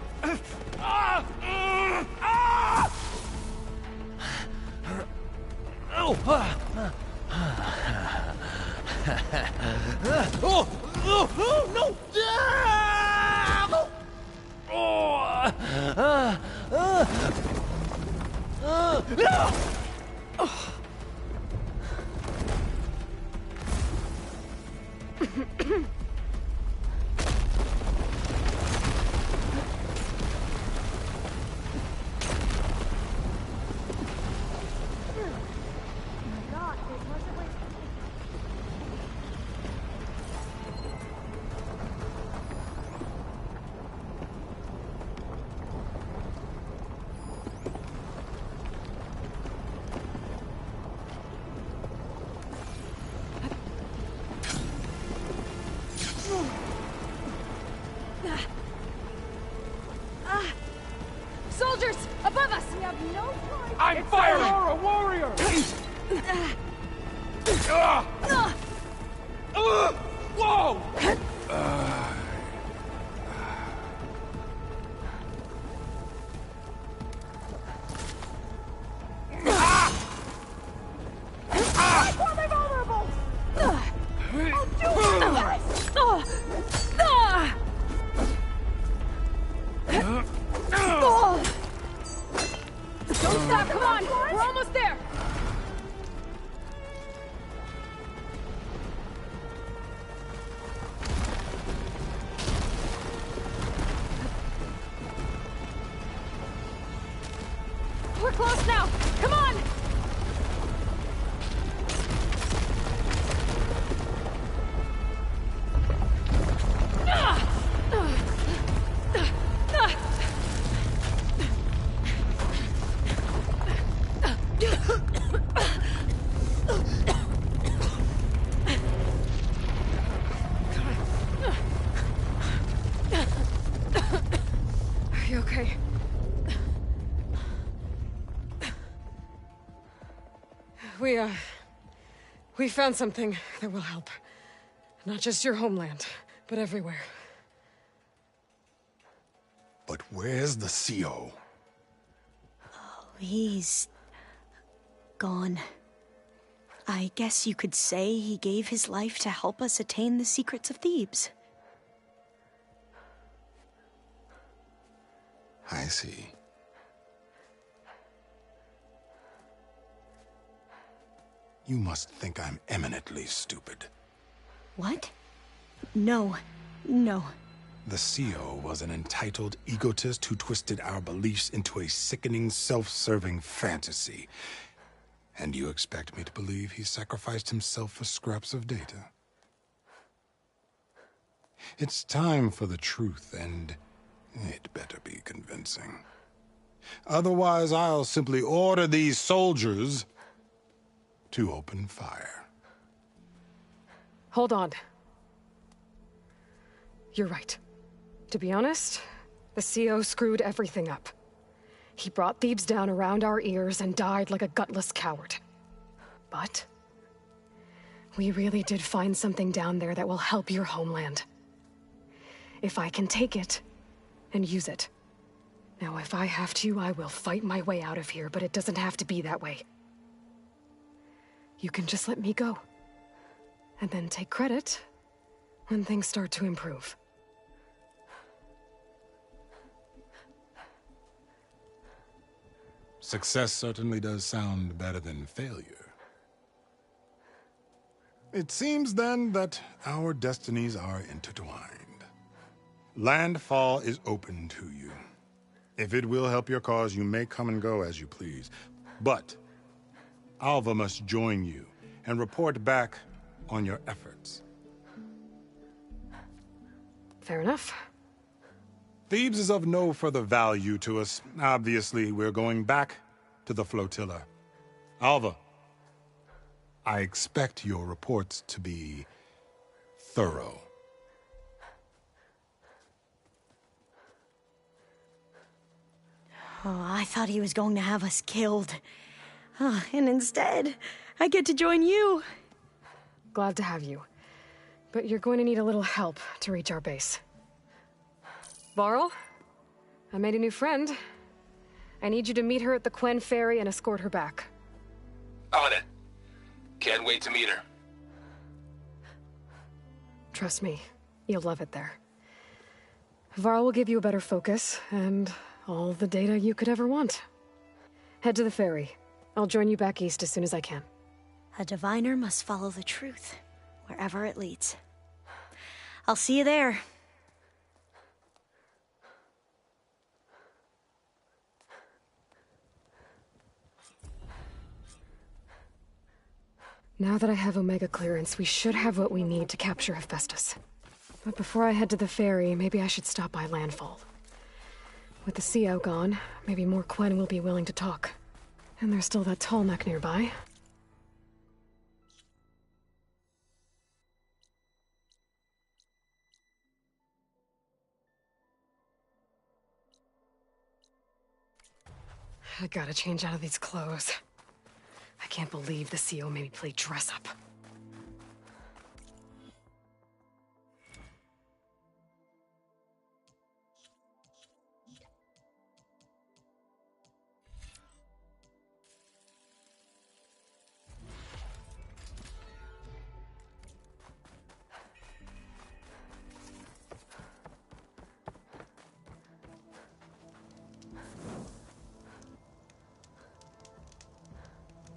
Soldiers, above us! We have no time. I'm firing! You're a warrior! Whoa! Why am I vulnerable? I'll do my best! Don't stop, come on! We're almost there! We're close now! Come on! Are you okay? We found something that will help. Not just your homeland, but everywhere. But where's the CO? He's gone. I guess you could say he gave his life to help us attain the secrets of Thebes. I see. You must think I'm eminently stupid. What? No. No. The CO was an entitled egotist who twisted our beliefs into a sickening, self-serving fantasy. And you expect me to believe he sacrificed himself for scraps of data? It's time for the truth, and it better be convincing. Otherwise, I'll simply order these soldiers to open fire. Hold on. You're right. To be honest, the CO screwed everything up. He brought Thebes down around our ears and died like a gutless coward. But we really did find something down there that will help your homeland. If I can take it and use it. Now, if I have to, I will fight my way out of here, but it doesn't have to be that way. You can just let me go. And then take credit when things start to improve. Success certainly does sound better than failure. It seems then that our destinies are intertwined. Landfall is open to you. If it will help your cause, you may come and go as you please. But Alva must join you and report back on your efforts. Fair enough. Thebes is of no further value to us. Obviously, we're going back to the flotilla. Alva, I expect your reports to be thorough. Oh, I thought he was going to have us killed. And instead, I get to join you. Glad to have you. But you're going to need a little help to reach our base. Varl, I made a new friend. I need you to meet her at the Quen Ferry and escort her back. On it. Can't wait to meet her. Trust me, you'll love it there. Varl will give you a better focus, and all the data you could ever want. Head to the ferry. I'll join you back east as soon as I can. A diviner must follow the truth, wherever it leads. I'll see you there. Now that I have Omega clearance, we should have what we need to capture Hephaestus. But before I head to the ferry, maybe I should stop by Landfall. With the CO gone, maybe more Quen will be willing to talk. And there's still that tall neck nearby. I gotta change out of these clothes. I can't believe the CO made me play dress up.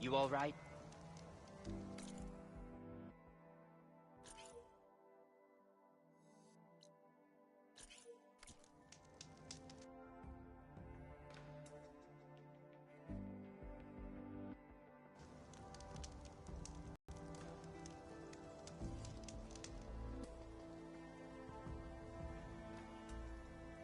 You all right?